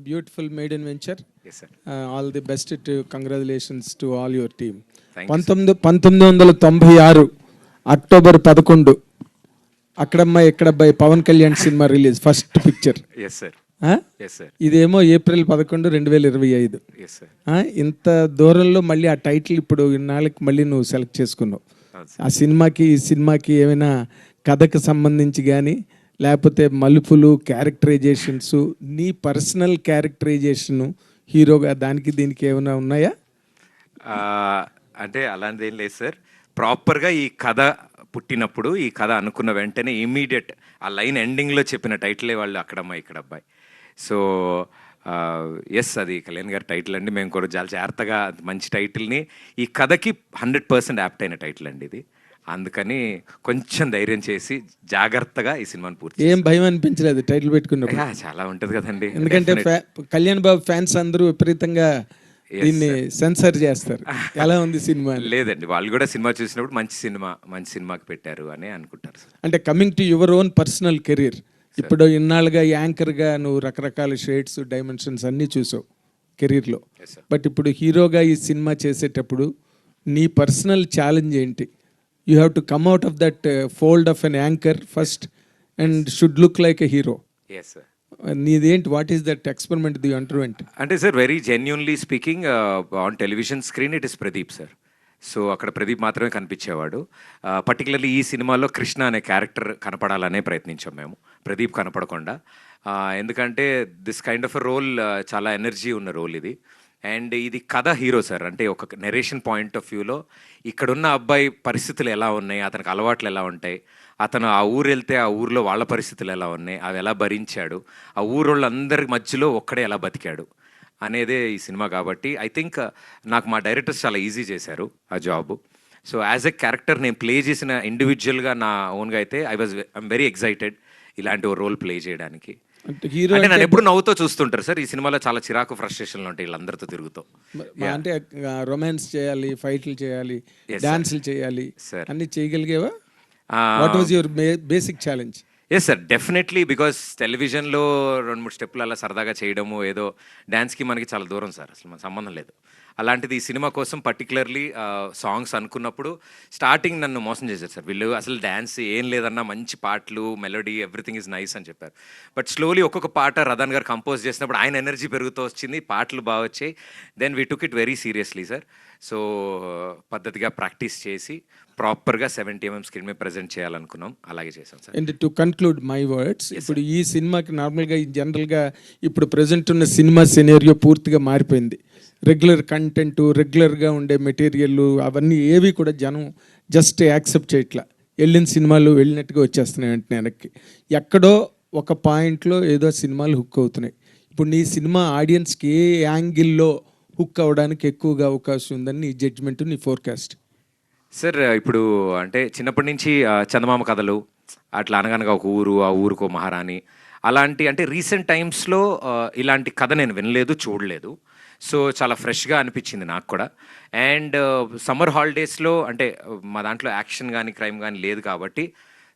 beautiful maiden venture. Yes, sir. All the best to congratulations to all your team. Thank you, sir. 1996 October 11 అక్కడమ్మ ఎక్కడబ్బాయి Pawan Kalyan cinema release first picture. Yes, sir. Yes, sir. ఇదేమో April 11, 2025. Yes, sir. ఇంత దూరంలో మళ్ళీ ఆ title ఇప్పుడు ఇన్నాళ్ళకి మళ్ళీ నువ్వు సెలెక్ట్ చేసుకున్నావు. ఆ సినిమాకి ఈ సినిమాకి ఏమైనా కథకు సంబంధించి కానీ లేకపోతే మలుపులు క్యారెక్టరైజేషన్స్ నీ పర్సనల్ క్యారెక్టరైజేషను హీరోగా దానికి దీనికి ఏమైనా ఉన్నాయా? అంటే అలాంటిది ఏం లేదు సార్. ప్రాపర్గా ఈ కథ పుట్టినప్పుడు ఈ కథ అనుకున్న వెంటనే ఇమీడియట్ ఆ లైన్ ఎండింగ్లో చెప్పిన టైటిలే వాళ్ళు అక్కడమ్మ ఇక్కడ అబ్బాయి. సో ఎస్, అది కళ్యాణ్ గారి టైటిల్ అండి. మేము కూడా చాలా జాగ్రత్తగా మంచి టైటిల్ని ఈ కథకి 100% యాప్ట్ అయిన టైటిల్ అండి ఇది. అందుకని కొంచెం ధైర్యం చేసి జాగ్రత్తగా ఈ సినిమాని పూర్తి. ఏం భయం అనిపించలేదు టైటిల్ పెట్టుకున్నప్పుడు? చాలా ఉంటుంది కదండి, ఎందుకంటే కళ్యాణ్ బాబు ఫ్యాన్స్ అందరూ విపరీతంగా దీన్ని సెన్సర్ చేస్తారు. ఎలా ఉంది సినిమా? లేదండి, వాళ్ళు కూడా సినిమా చూసినప్పుడు మంచి సినిమాకి పెట్టారు అని అనుకుంటారు సార్. అంటే coming to your own personal career, ఇప్పుడు ఇన్నాళ్ళుగా యాంకర్గా నువ్వు రకరకాల షేడ్స్ డైమెన్షన్స్ అన్నీ చూసావు కెరీర్లో. బట్ ఇప్పుడు హీరోగా ఈ సినిమా చేసేటప్పుడు నీ పర్సనల్ ఛాలెంజ్ ఏంటి? You have to come out of that fold of an anchor first and should look like a hero. Yes sir. నీదేంటి, what is that experiment the underwent? అంటే sir, very genuinely speaking, on television screen it is Pradeep sir. So అక్కడ ప్రదీప్ మాత్రమే కనిపించేవాడు. Particularly ఈ సినిమాలో కృష్ణ అనే character కనపడాలనే ప్రయత్నించాం మేము, ప్రదీప్ కనపడకుండా. ఎందుకంటే this kind of a role చాలా ఎనర్జీ ఉన్న రోల్ ఇది. అండ్ ఇది కథ హీరో సార్. అంటే ఒక నెరేషన్ పాయింట్ ఆఫ్ వ్యూలో ఇక్కడున్న అబ్బాయి పరిస్థితులు ఎలా ఉన్నాయి, అతనికి అలవాట్లు ఎలా ఉంటాయి, అతను ఆ ఊరు వెళ్తే ఆ ఊరిలో వాళ్ళ పరిస్థితులు ఎలా ఉన్నాయి, అవి ఎలా భరించాడు, ఆ ఊరోళ్ళందరి మధ్యలో ఒక్కడే ఎలా బతికాడు అనేదే ఈ సినిమా. కాబట్టి ఐ థింక్ నాకు మా డైరెక్టర్స్ చాలా ఈజీ చేశారు ఆ job. So as a character నేను ప్లే చేసిన ఇండివిజువల్గా నా ఓన్గా అయితే ఐఎమ్ వెరీ ఎక్సైటెడ్ ఇలాంటి ఓ రోల్ ప్లే చేయడానికి. హీరో అంటే నన్ను ఎప్పుడు నవ్వుతో చూస్తుంటారు సార్. ఈ సినిమాలో చాలా చిరాకు ఫ్రస్ట్రేషన్లు ఉంటాయి వీళ్ళందరితో తిరుగుతూ. అంటే రొమాన్స్ చేయాలి, ఫైట్లు చేయాలి, డాన్సులు చేయాలి, అన్ని చేయగలిగేవా? What was your basic challenge? Yes sir, definitely. Because టెలివిజన్లో 2-3 స్టెప్పులు అలా సరదాగా చేయడము, ఏదో డ్యాన్స్కి మనకి చాలా దూరం సార్, అసలు మన సంబంధం లేదు. అలాంటిది ఈ సినిమా కోసం పర్టికులర్లీ సాంగ్స్ అనుకున్నప్పుడు స్టార్టింగ్ నన్ను మోసం చేశారు సార్. వీళ్ళు అసలు డ్యాన్స్ ఏం లేదన్నా మంచి పాటలు, మెలోడీ, ఎవ్రీథింగ్ ఈజ్ నైస్ అని చెప్పారు. బట్ స్లోలీ ఒక్కొక్క పాట రదన్ గారు కంపోజ్ చేసినప్పుడు ఆయన ఎనర్జీ పెరుగుతూ వచ్చింది, పాటలు బాగా వచ్చాయి. Then we took it very seriously sir. So పద్ధతిగా ప్రాక్టీస్ చేసి ప్రాపర్గా 70mm స్క్రీన్ మీద ప్రజెంట్ చేయాలనుకున్నాం, అలాగే చేసాం sir. And to conclude my words, ఇప్పుడు ఈ సినిమాకి నార్మల్గా జనరల్గా ఇప్పుడు ప్రజెంట్ ఉన్న సినిమా సినేరియో పూర్తిగా మారిపోయింది. రెగ్యులర్ కంటెంట్, రెగ్యులర్గా ఉండే మెటీరియల్ అవన్నీ ఏవి కూడా జనం జస్ట్ యాక్సెప్ట్ చేయట్లా. వెళ్ళిన సినిమాలు వెళ్ళినట్టుగా వచ్చేస్తున్నాయి వెంటనే వెనక్కి. ఎక్కడో ఒక పాయింట్లో ఏదో సినిమాలు హుక్ అవుతున్నాయి. ఇప్పుడు నీ సినిమా ఆడియన్స్కి ఏ యాంగిల్లో హుక్ అవ్వడానికి ఎక్కువగా అవకాశం ఉందని నీ జడ్జ్మెంట్, నీ ఫోర్కాస్ట్? సార్ ఇప్పుడు అంటే చిన్నప్పటి నుంచి చందమామ కథలు, అట్లా అనగనగా ఒక ఊరు, ఆ ఊరుకో మహారాణి, అలాంటి అంటే రీసెంట్ టైమ్స్లో ఇలాంటి కథ నేను వినలేదు, చూడలేదు. సో చాలా ఫ్రెష్గా అనిపించింది నాకు కూడా. అండ్ సమ్మర్ హాలిడేస్లో అంటే మా దాంట్లో యాక్షన్ కానీ క్రైమ్ కానీ లేదు కాబట్టి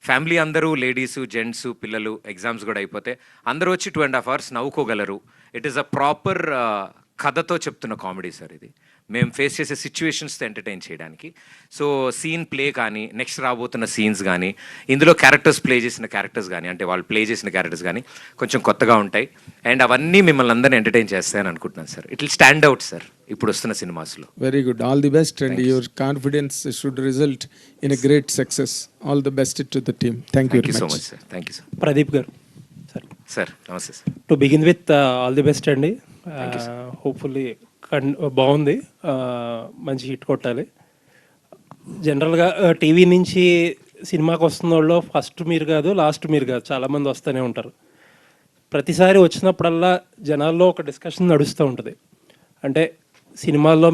ఫ్యామిలీ అందరూ, లేడీసు, జెంట్స్, పిల్లలు, ఎగ్జామ్స్ కూడా అయిపోతే అందరూ వచ్చి 2.5 hours నవ్వుకోగలరు. ఇట్ ఈస్ అ ప్రాపర్ కథతో చెప్తున్న కామెడీ సార్ ఇది. మేము ఫేస్ చేసే సిచ్యువేషన్స్తో ఎంటర్టైన్ చేయడానికి. సో సీన్ ప్లే కానీ, నెక్స్ట్ రాబోతున్న సీన్స్ కానీ, ఇందులో క్యారెక్టర్స్ ప్లే చేసిన క్యారెక్టర్స్ కానీ, అంటే వాళ్ళు ప్లే చేసిన క్యారెక్టర్స్ కానీ కొంచెం కొత్తగా ఉంటాయి. అండ్ అవన్నీ మిమ్మల్ని అందరినీ ఎంటర్టైన్ చేస్తాయని అనుకుంటున్నాను sir. It will stand out sir ఇప్పుడు వస్తున్న సినిమాస్లో. Very good, all the best and your confidence should result in a great success. All the best to the team. Thank you so much sir. Thank you sir. Pradeep garu sir నమస్తే sir. To begin with all the best అండి. Hopefully బాగుంది, మంచి hit కొట్టాలి. జనరల్గా TV నుంచి సినిమాకి వస్తున్న వాళ్ళు ఫస్ట్ మీరు కాదు, లాస్ట్ మీరు కాదు, చాలామంది వస్తూనే ఉంటారు. ప్రతిసారి వచ్చినప్పుడల్లా జనాల్లో ఒక డిస్కషన్ నడుస్తూ ఉంటుంది. అంటే సినిమాల్లో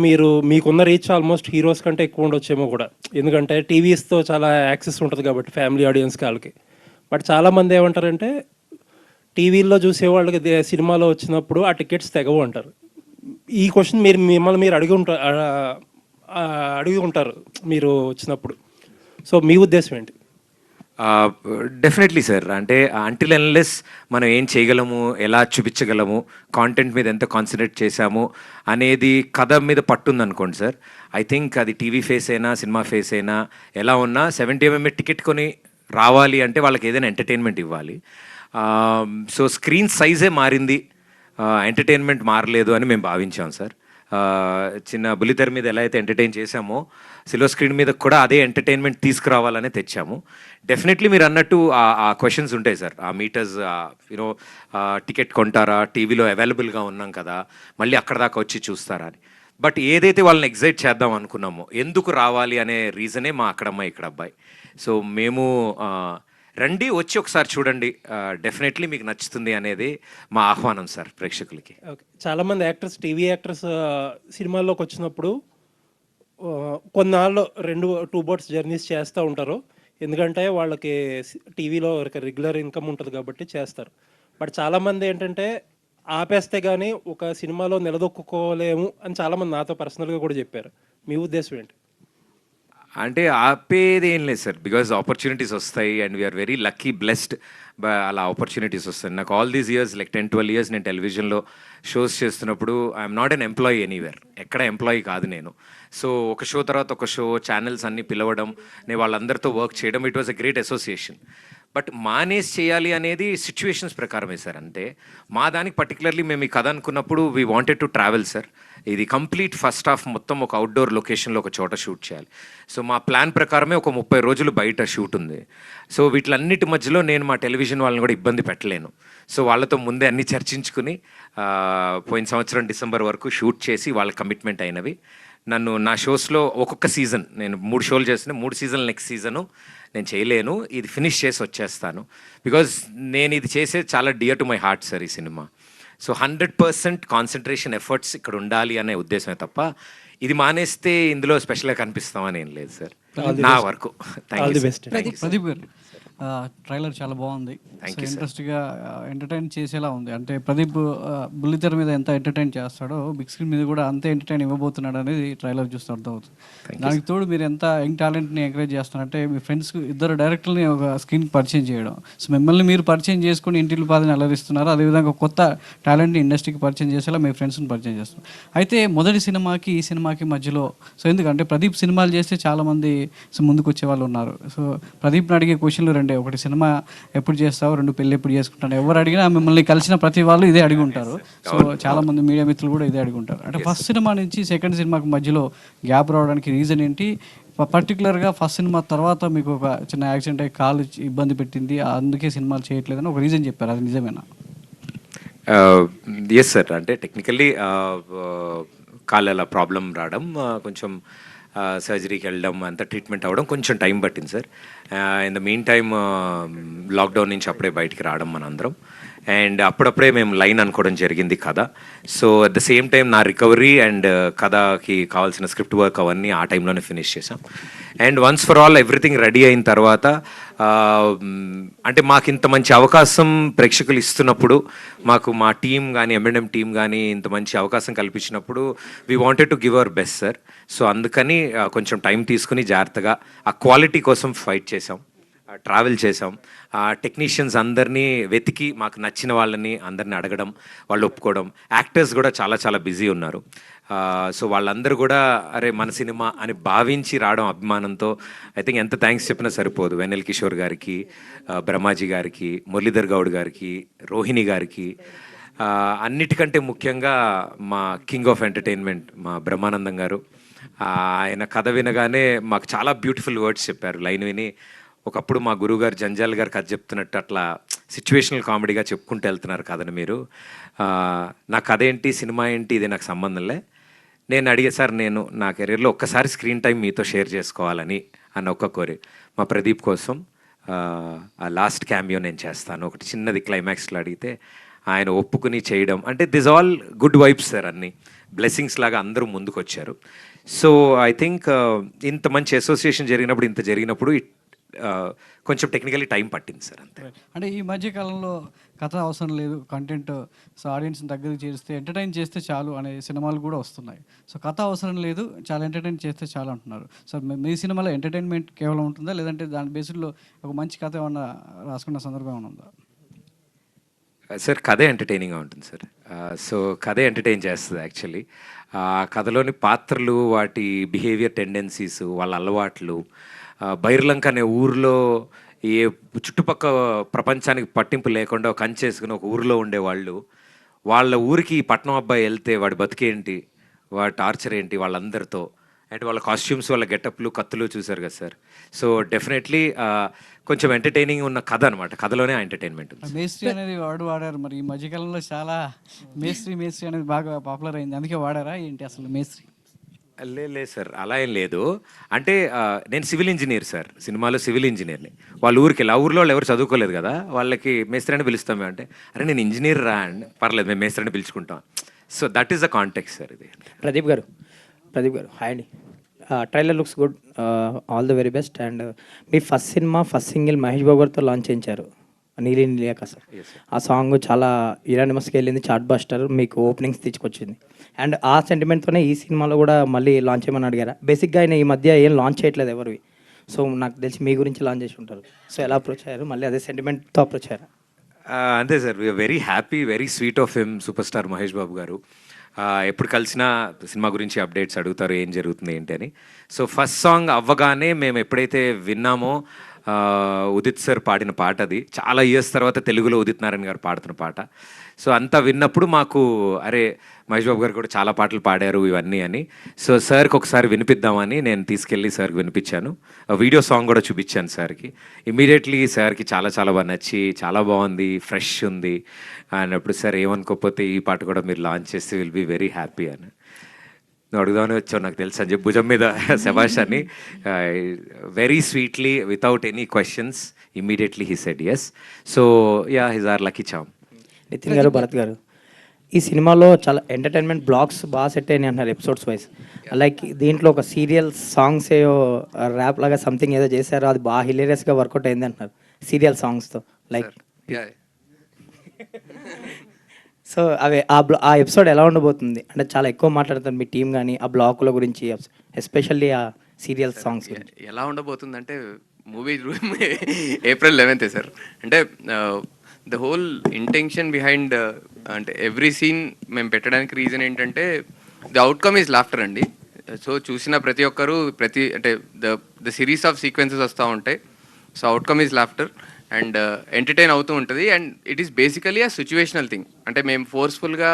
మీకున్న రీచ్ ఆల్మోస్ట్ హీరోస్ కంటే ఎక్కువ ఉండొచ్చేమో కూడా, ఎందుకంటే టీవీస్తో చాలా యాక్సెస్ ఉంటుంది కాబట్టి ఫ్యామిలీ ఆడియన్స్కి వాళ్ళకి. బట్ చాలామంది ఏమంటారంటే టీవీల్లో చూసేవాళ్ళకి సినిమాలో వచ్చినప్పుడు ఆ టికెట్స్ తెగవు అంటారు. ఈ క్వశ్చన్ మిమ్మల్ని మీరు అడిగి ఉంటారు మీరు వచ్చినప్పుడు. సో మీ ఉద్దేశం ఏంటి? Definitely sir. అంటే అంటిల్ అన్లెస్ మనం ఏం చేయగలము, ఎలా చూపించగలము, కాంటెంట్ మీద ఎంత కాన్సన్ట్రేట్ చేశాము అనేది కథ మీద పట్టుందనుకోండి సార్, ఐ థింక్ అది టీవీ ఫేస్ అయినా సినిమా ఫేస్ అయినా ఎలా ఉన్నా 70 టికెట్ కొని రావాలి అంటే వాళ్ళకి ఏదైనా ఎంటర్టైన్మెంట్ ఇవ్వాలి. సో స్క్రీన్ సైజే మారింది, ఎంటర్టైన్మెంట్ మారలేదు అని మేము భావించాం సార్. చిన్న బుల్లితెర మీద ఎలా అయితే ఎంటర్టైన్ చేశామో సిల్వర్ స్క్రీన్ మీద కూడా అదే ఎంటర్టైన్మెంట్ తీసుకురావాలనే తెచ్చాము. డెఫినెట్లీ మీరు అన్నట్టు ఆ క్వశ్చన్స్ ఉంటాయి సార్. ఆ మీటర్స్ యూనో టికెట్ కొంటారా, టీవీలో అవైలబుల్గా ఉన్నాం కదా, మళ్ళీ అక్కడ దాకా వచ్చి చూస్తారా అని. బట్ ఏదైతే వాళ్ళని ఎగ్జైట్ చేద్దాం అనుకున్నామో, ఎందుకు రావాలి అనే రీజనే మా అక్కడమ్మాయి ఇక్కడ అబ్బాయి. సో మేము రండి, వచ్చి ఒకసారి చూడండి, డెఫినెట్లీ మీకు నచ్చుతుంది అనేది మా ఆహ్వానం సార్ ప్రేక్షకులకి. ఓకే, చాలామంది యాక్టర్స్, టీవీ యాక్టర్స్ సినిమాల్లోకి వచ్చినప్పుడు కొన్నాళ్ళు 2 బోట్స్ జర్నీస్ చేస్తూ ఉంటారు. ఎందుకంటే వాళ్ళకి టీవీలో రెగ్యులర్ ఇన్కమ్ ఉంటుంది కాబట్టి చేస్తారు. బట్ చాలామంది ఏంటంటే ఆపేస్తే కానీ ఒక సినిమాలో నిలదొక్కుకోలేము అని చాలామంది నాతో పర్సనల్గా కూడా చెప్పారు. మీ ఉద్దేశం ఏంటి? అంటే ఆపేది ఏం లేదు సార్, బికాజ్ ఆపర్చునిటీస్ వస్తాయి and we're very lucky blessed. అలా ఆపర్చునిటీస్ వస్తాయి. నాకు all these years like 10-12 years నేను టెలివిజన్లో షోస్ చేస్తున్నప్పుడు I'm not an employee anywhere, ఎక్కడ ఎంప్లాయీ కాదు నేను. సో ఒక షో తర్వాత ఒక షో, ఛానల్స్ అన్నీ పిలవడం, నేను వాళ్ళందరితో వర్క్ చేయడం, it was a great association. But మానేసి చేయాలి అనేది సిచ్యువేషన్స్ ప్రకారమే సార్. అంతే, మా దానికి పర్టికులర్లీ మేము ఈ కథ అనుకున్నప్పుడు we wanted to travel sir. ఇది కంప్లీట్ ఫస్ట్ హాఫ్ మొత్తం ఒక అవుట్డోర్ లొకేషన్లో ఒక చోట షూట్ చేయాలి. సో మా ప్లాన్ ప్రకారమే ఒక 30 రోజులు బయట షూట్ ఉంది. సో వీటిలన్నిటి మధ్యలో నేను మా టెలివిజన్ వాళ్ళని కూడా ఇబ్బంది పెట్టలేను. సో వాళ్ళతో ముందే అన్నీ చర్చించుకుని పోయిన సంవత్సరం డిసెంబర్ వరకు షూట్ చేసి వాళ్ళ కమిట్మెంట్ అయినవి. నన్ను నా షోస్లో ఒక్కొక్క సీజన్, నేను 3 షోలు చేసిన 3 సీజన్లు నెక్స్ట్ సీజను నేను చేయలేను, ఇది ఫినిష్ చేసి వచ్చేస్తాను. బికాజ్ నేను ఇది చేసేది చాలా dear to my heart sir ఈ సినిమా. సో 100% కాన్సన్ట్రేషన్ ఎఫర్ట్స్ ఇక్కడ ఉండాలి అనే ఉద్దేశమే తప్ప ఇది మానేస్తే ఇందులో స్పెషల్గా కనిపిస్తామని ఏం లేదు సార్. నా వరకు ఆల్ ది బెస్ట్. ప్రదీప్ గారు, ట్రైలర్ చాలా బాగుంది, ఇంట్రెస్ట్గా ఎంటర్టైన్ చేసేలా ఉంది. అంటే ప్రదీప్ బుల్లితెర మీద ఎంత ఎంటర్టైన్ చేస్తాడో బిగ్ స్క్రీన్ మీద కూడా అంతే ఎంటర్టైన్ ఇవ్వబోతున్నాడు అనేది ట్రైలర్ చూస్తే అర్థమవుతుంది. దానికి తోడు మీరు ఎంత యంగ్ టాలెంట్ని ఎంకరేజ్ చేస్తున్నారంటే మీ ఫ్రెండ్స్ 2 డైరెక్టర్ని ఒక స్క్రీన్ పరిచయం చేయడం, సో మిమ్మల్ని మీరు పరిచయం చేసుకుని ఇంటిల్లి పాదని అలరిస్తున్నారు. అదేవిధంగా కొత్త టాలెంట్ని ఇండస్ట్రీకి పరిచయం చేసేలా మీ ఫ్రెండ్స్ని పరిచయం చేస్తున్నారు. అయితే మొదటి సినిమాకి ఈ సినిమాకి మధ్యలో, సో ఎందుకంటే ప్రదీప్ సినిమాలు చేస్తే చాలామంది ముందుకు వచ్చే వాళ్ళు ఉన్నారు. సో ప్రదీప్ని అడిగే క్వశ్చన్లు 2, ఒకటి సినిమా ఎప్పుడు చేస్తావు, 2 పెళ్ళి ఎప్పుడు చేసుకుంటాను. ఎవరు అడిగినా మిమ్మల్ని కలిసిన ప్రతి వాళ్ళు ఇదే అడిగి ఉంటారు. సో చాలా మంది మీడియా మిత్రులు కూడా ఇదే అడిగి ఉంటారు. అంటే ఫస్ట్ సినిమా నుంచి సెకండ్ సినిమాకి మధ్యలో గ్యాప్ రావడానికి రీజన్ ఏంటి? పర్టికులర్గా ఫస్ట్ సినిమా తర్వాత మీకు ఒక చిన్న యాక్సిడెంట్ అయ్యి కాలు ఇబ్బంది పెట్టింది, అందుకే సినిమాలు చేయట్లేదని ఒక రీజన్ చెప్పారు, అది నిజమేనా? Yes sir. అంటే టెక్నికల్లీ కాలు అలా ప్రాబ్లం రావడం, కొంచెం సర్జరీకి వెళ్ళడం, అంత ట్రీట్మెంట్ అవ్వడం కొంచెం టైం పట్టింది sir. In the mean time lockdown నుంచి అప్పుడే బయటికి రావడం మనందరం, అండ్ అప్పుడప్పుడే మేము లైన్ అనుకోవడం జరిగింది కథ. So at the same time నా రికవరీ అండ్ కథకి కావాల్సిన స్క్రిప్ట్ వర్క్ అవన్నీ ఆ టైంలోనే ఫినిష్ చేసాం. And once for all everything ready అయిన తర్వాత, అంటే మాకు ఇంత మంచి అవకాశం ప్రేక్షకులు ఇస్తున్నప్పుడు, మాకు మా టీం కానీ M&M టీం కానీ ఇంత మంచి అవకాశం కల్పించినప్పుడు we wanted to give our best sir. So అందుకని కొంచెం టైం తీసుకుని జాగ్రత్తగా ఆ క్వాలిటీ కోసం ఫైట్ చేసాం, ట్రావెల్ చేసాం. టెక్నీషియన్స్ అందరినీ వెతికి మాకు నచ్చిన వాళ్ళని అందరినీ అడగడం, వాళ్ళు ఒప్పుకోవడం. యాక్టర్స్ కూడా చాలా చాలా బిజీ ఉన్నారు. సో వాళ్ళందరూ కూడా అరే మన సినిమా అని భావించి రావడం అభిమానంతో. ఐ థింక్ ఎంత థ్యాంక్స్ చెప్పినా సరిపోదు. వెన్నెల కిషోర్ గారికి, బ్రహ్మాజీ గారికి, మురళీధర్ గౌడ్ గారికి, రోహిణి గారికి, అన్నిటికంటే ముఖ్యంగా మా కింగ్ ఆఫ్ ఎంటర్టైన్మెంట్ మా బ్రహ్మానందం గారు. ఆయన కథ వినగానే మాకు చాలా బ్యూటిఫుల్ వర్డ్స్ చెప్పారు. లైన్ విని ఒకప్పుడు మా గురువుగారు జంజాల్ గారు కథ చెప్తున్నట్టు అట్లా సిచ్యువేషనల్ కామెడీగా చెప్పుకుంటూ వెళ్తున్నారు కథని మీరు. నా కథ ఏంటి, సినిమా ఏంటి, ఇది నాకు సంబంధంలే. నేను అడిగే సార్, నేను నా కెరీర్లో ఒక్కసారి స్క్రీన్ టైం మీతో షేర్ చేసుకోవాలని అన్న ఒక్క కోరి. మా ప్రదీప్ కోసం ఆ లాస్ట్ క్యామియో నేను చేస్తాను, ఒకటి చిన్నది క్లైమాక్స్లో అడిగితే ఆయన ఒప్పుకుని చేయడం. అంటే this all good vibes sir, అన్నీ బ్లెస్సింగ్స్ లాగా అందరూ ముందుకు వచ్చారు. సో ఐ థింక్ ఇంత మంచి అసోసియేషన్ జరిగినప్పుడు, ఇంత జరిగినప్పుడు కొంచెం టెక్నికలీ టైం పట్టింది సార్ అంతే. అంటే ఈ మధ్య కాలంలో కథ అవసరం లేదు, కంటెంట్ సో ఆడియన్స్ దగ్గరికి చేస్తే ఎంటర్టైన్ చేస్తే చాలు అనే సినిమాలు కూడా వస్తున్నాయి. సో కథ అవసరం లేదు, చాలా ఎంటర్టైన్ చేస్తే చాలు అంటున్నారు. సో మీ సినిమాలో ఎంటర్టైన్మెంట్ కేవలం ఉంటుందా, లేదంటే దాని బేస్డ్లో ఒక మంచి కథ ఏమన్నా రాసుకున్న సందర్భం ఏమైనా ఉందా? సార్ కథే ఎంటర్టైనింగ్గా ఉంటుంది సార్. సో కథే ఎంటర్టైన్ చేస్తుంది యాక్చువల్లీ. ఆ కథలోని పాత్రలు, వాటి బిహేవియర్ టెండెన్సీస్, వాళ్ళ అలవాట్లు, బైర్లంక అనే ఊరిలో ఏ చుట్టుపక్క ప్రపంచానికి పట్టింపు లేకుండా ఒక కంచేసుకుని ఒక ఊరిలో ఉండేవాళ్ళు, వాళ్ళ ఊరికి ఈ పట్నం అబ్బాయి వెళ్తే వాడి బతికేంటి, వాడి టార్చర్ ఏంటి వాళ్ళందరితో, అండ్ వాళ్ళ కాస్ట్యూమ్స్, వాళ్ళ గెటప్లు, కత్తులు చూసారు కదా సార్. సో డెఫినెట్లీ కొంచెం ఎంటర్టైనింగ్ ఉన్న కథ అనమాట. కథలోనే ఎంటర్టైన్మెంట్ ఉంది. మేస్త్రి అనేది వాడారు, మరి ఈ మధ్యకాలంలో చాలా మేస్త్రి అనేది బాగా పాపులర్ అయింది, అందుకే వాడారా ఏంటి అసలు మేస్త్రి? లేదు సార్, అలా ఏం లేదు. అంటే నేను సివిల్ ఇంజనీర్ సార్, సినిమాలో సివిల్ ఇంజనీర్ని. వాళ్ళ ఊరికి వెళ్ళి, ఆ ఊరిలో వాళ్ళు ఎవరు చదువుకోలేదు కదా, వాళ్ళకి మేస్త్రి అని పిలుస్తాం మేము. అంటే అరే నేను ఇంజనీర్ రా అండి, పర్లేదు మేము మేస్త్రి అని పిలుచుకుంటాం. So that is the context sir ఇది. ప్రదీప్ గారు హాయ్ అండి. Trailer looks good, all the very best. And మీ first cinema, first single Mahesh Babu గారితో లాంచ్ చేయించారు, నీలి నీలియాకాశం. ఆ సాంగ్ చాలా యునానిమస్గా వెళ్ళింది, చార్ట్ బస్టర్, మీకు ఓపెనింగ్స్ తీసుకొచ్చింది. అండ్ ఆ సెంటిమెంట్తోనే ఈ సినిమాలో కూడా మళ్ళీ లాంచ్ చేయమని అడిగారా? బేసిక్గా ఆయన ఈ మధ్య ఏం లాంచ్ చేయట్లేదు ఎవరివి, సో నాకు తెలిసి మీ గురించి లాంచ్ చేసి ఉంటారు. సో ఎలా అప్రోచ్ అయ్యారు, మళ్ళీ అదే సెంటిమెంట్తో అప్రోచ్ అయ్యారా? అంతే sir, we are very happy, very sweet of him, super star Mahesh Babu garu. ఎప్పుడు కలిసినా సినిమా గురించి అప్డేట్స్ అడుగుతారు, ఏం జరుగుతుంది ఏంటి అని. సో ఫస్ట్ సాంగ్ అవ్వగానే మేము ఎప్పుడైతే విన్నామో, ఉదిత్ సార్ పాడిన పాట, అది చాలా ఇయర్స్ తర్వాత తెలుగులో ఉదిత్ నారాయణ గారు పాడుతున్న పాట. సో అంతా విన్నప్పుడు మాకు అరే మహేష్ బాబు గారు కూడా చాలా పాటలు పాడారు ఇవన్నీ అని. సో సార్కి ఒకసారి వినిపిద్దామని నేను తీసుకెళ్ళి సార్కి వినిపించాను, వీడియో సాంగ్ కూడా చూపించాను సార్కి. ఇమీడియట్లీ సార్కి చాలా చాలా బాగా నచ్చి, చాలా బాగుంది, ఫ్రెష్ ఉంది అన్నప్పుడు, సార్ ఏమనుకోకపోతే ఈ పాట కూడా మీరు లాంచ్ చేస్తే విల్ బీ వెరీ హ్యాపీ అని. నువ్వు అడుగుదామని వచ్చావు నాకు తెలుసు అని చెప్పి భుజం మీద శభాష్ అని very sweetly, without any questions, immediately he said yes. So yeah, he's our lucky charm. Nitin గారు, భరత్ గారు, ఈ సినిమాలో చాలా ఎంటర్టైన్మెంట్ బ్లాగ్స్ బాగా సెట్ అయినాయి అంటున్నారు, ఎపిసోడ్స్ వైజ్. లైక్ దీంట్లో ఒక సీరియల్ సాంగ్స్ ఏదో ర్యాప్ లాగా సంథింగ్ ఏదో చేశారో, అది బాగా హిలేరియస్గా వర్కౌట్ అయింది అంటున్నారు సీరియల్ సాంగ్స్తో. లైక్ సో అవి ఆ ఎపిసోడ్ ఎలా ఉండబోతుంది అంటే, చాలా ఎక్కువ మాట్లాడుతారు మీ టీం కానీ ఆ బ్లాకుల గురించి, ఎస్పెషల్లీ ఆ సీరియల్ సాంగ్స్ ఎలా ఉండబోతుంది అంటే, మూవీ ఏప్రిల్ 11th సార్. అంటే ద హోల్ ఇంటెన్షన్ బిహైండ్, అంటే ఎవ్రీ సీన్ మేము పెట్టడానికి రీజన్ ఏంటంటే, ది అవుట్కమ్ ఈజ్ లాఫ్టర్ అండి. సో చూసిన ప్రతి ఒక్కరు అంటే ద సిరీస్ ఆఫ్ సీక్వెన్సెస్ వస్తూ ఉంటాయి. So outcome is laughter and entertain అవుతూ ఉంటుంది. And it is basically a situational thing. అంటే మేము ఫోర్స్ఫుల్గా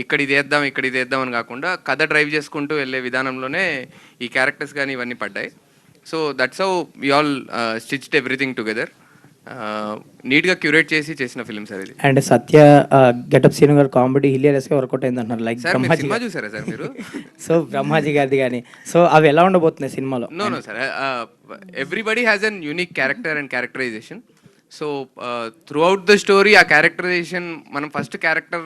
ఇక్కడ ఇది వేద్దాం అని కాకుండా, కథ డ్రైవ్ చేసుకుంటూ వెళ్ళే విధానంలోనే ఈ క్యారెక్టర్స్ కానీ ఇవన్నీ పడ్డాయి. So that's how we all stitched everything together. నీట్గా క్యూరేట్ చేసిన ఫిల్మ్ సార్ ఇది. అండ్ సత్య గెటప్ సీన్ గారు కామెడీ హిలేరియస్గా వర్కౌట్ అయింది అంటున్నారు. లైక్ సార్ బ్రహ్మాజీ సినిమా చూసారా సార్ మీరు? సో బ్రహ్మాజీ గారిది కానీ, సో అవి ఎలా ఉండబోతున్నాయి సినిమాలో? No sir, everybody has an unique character and characterization. So throughout the story ఆ క్యారెక్టరైజేషన్, మనం ఫస్ట్ క్యారెక్టర్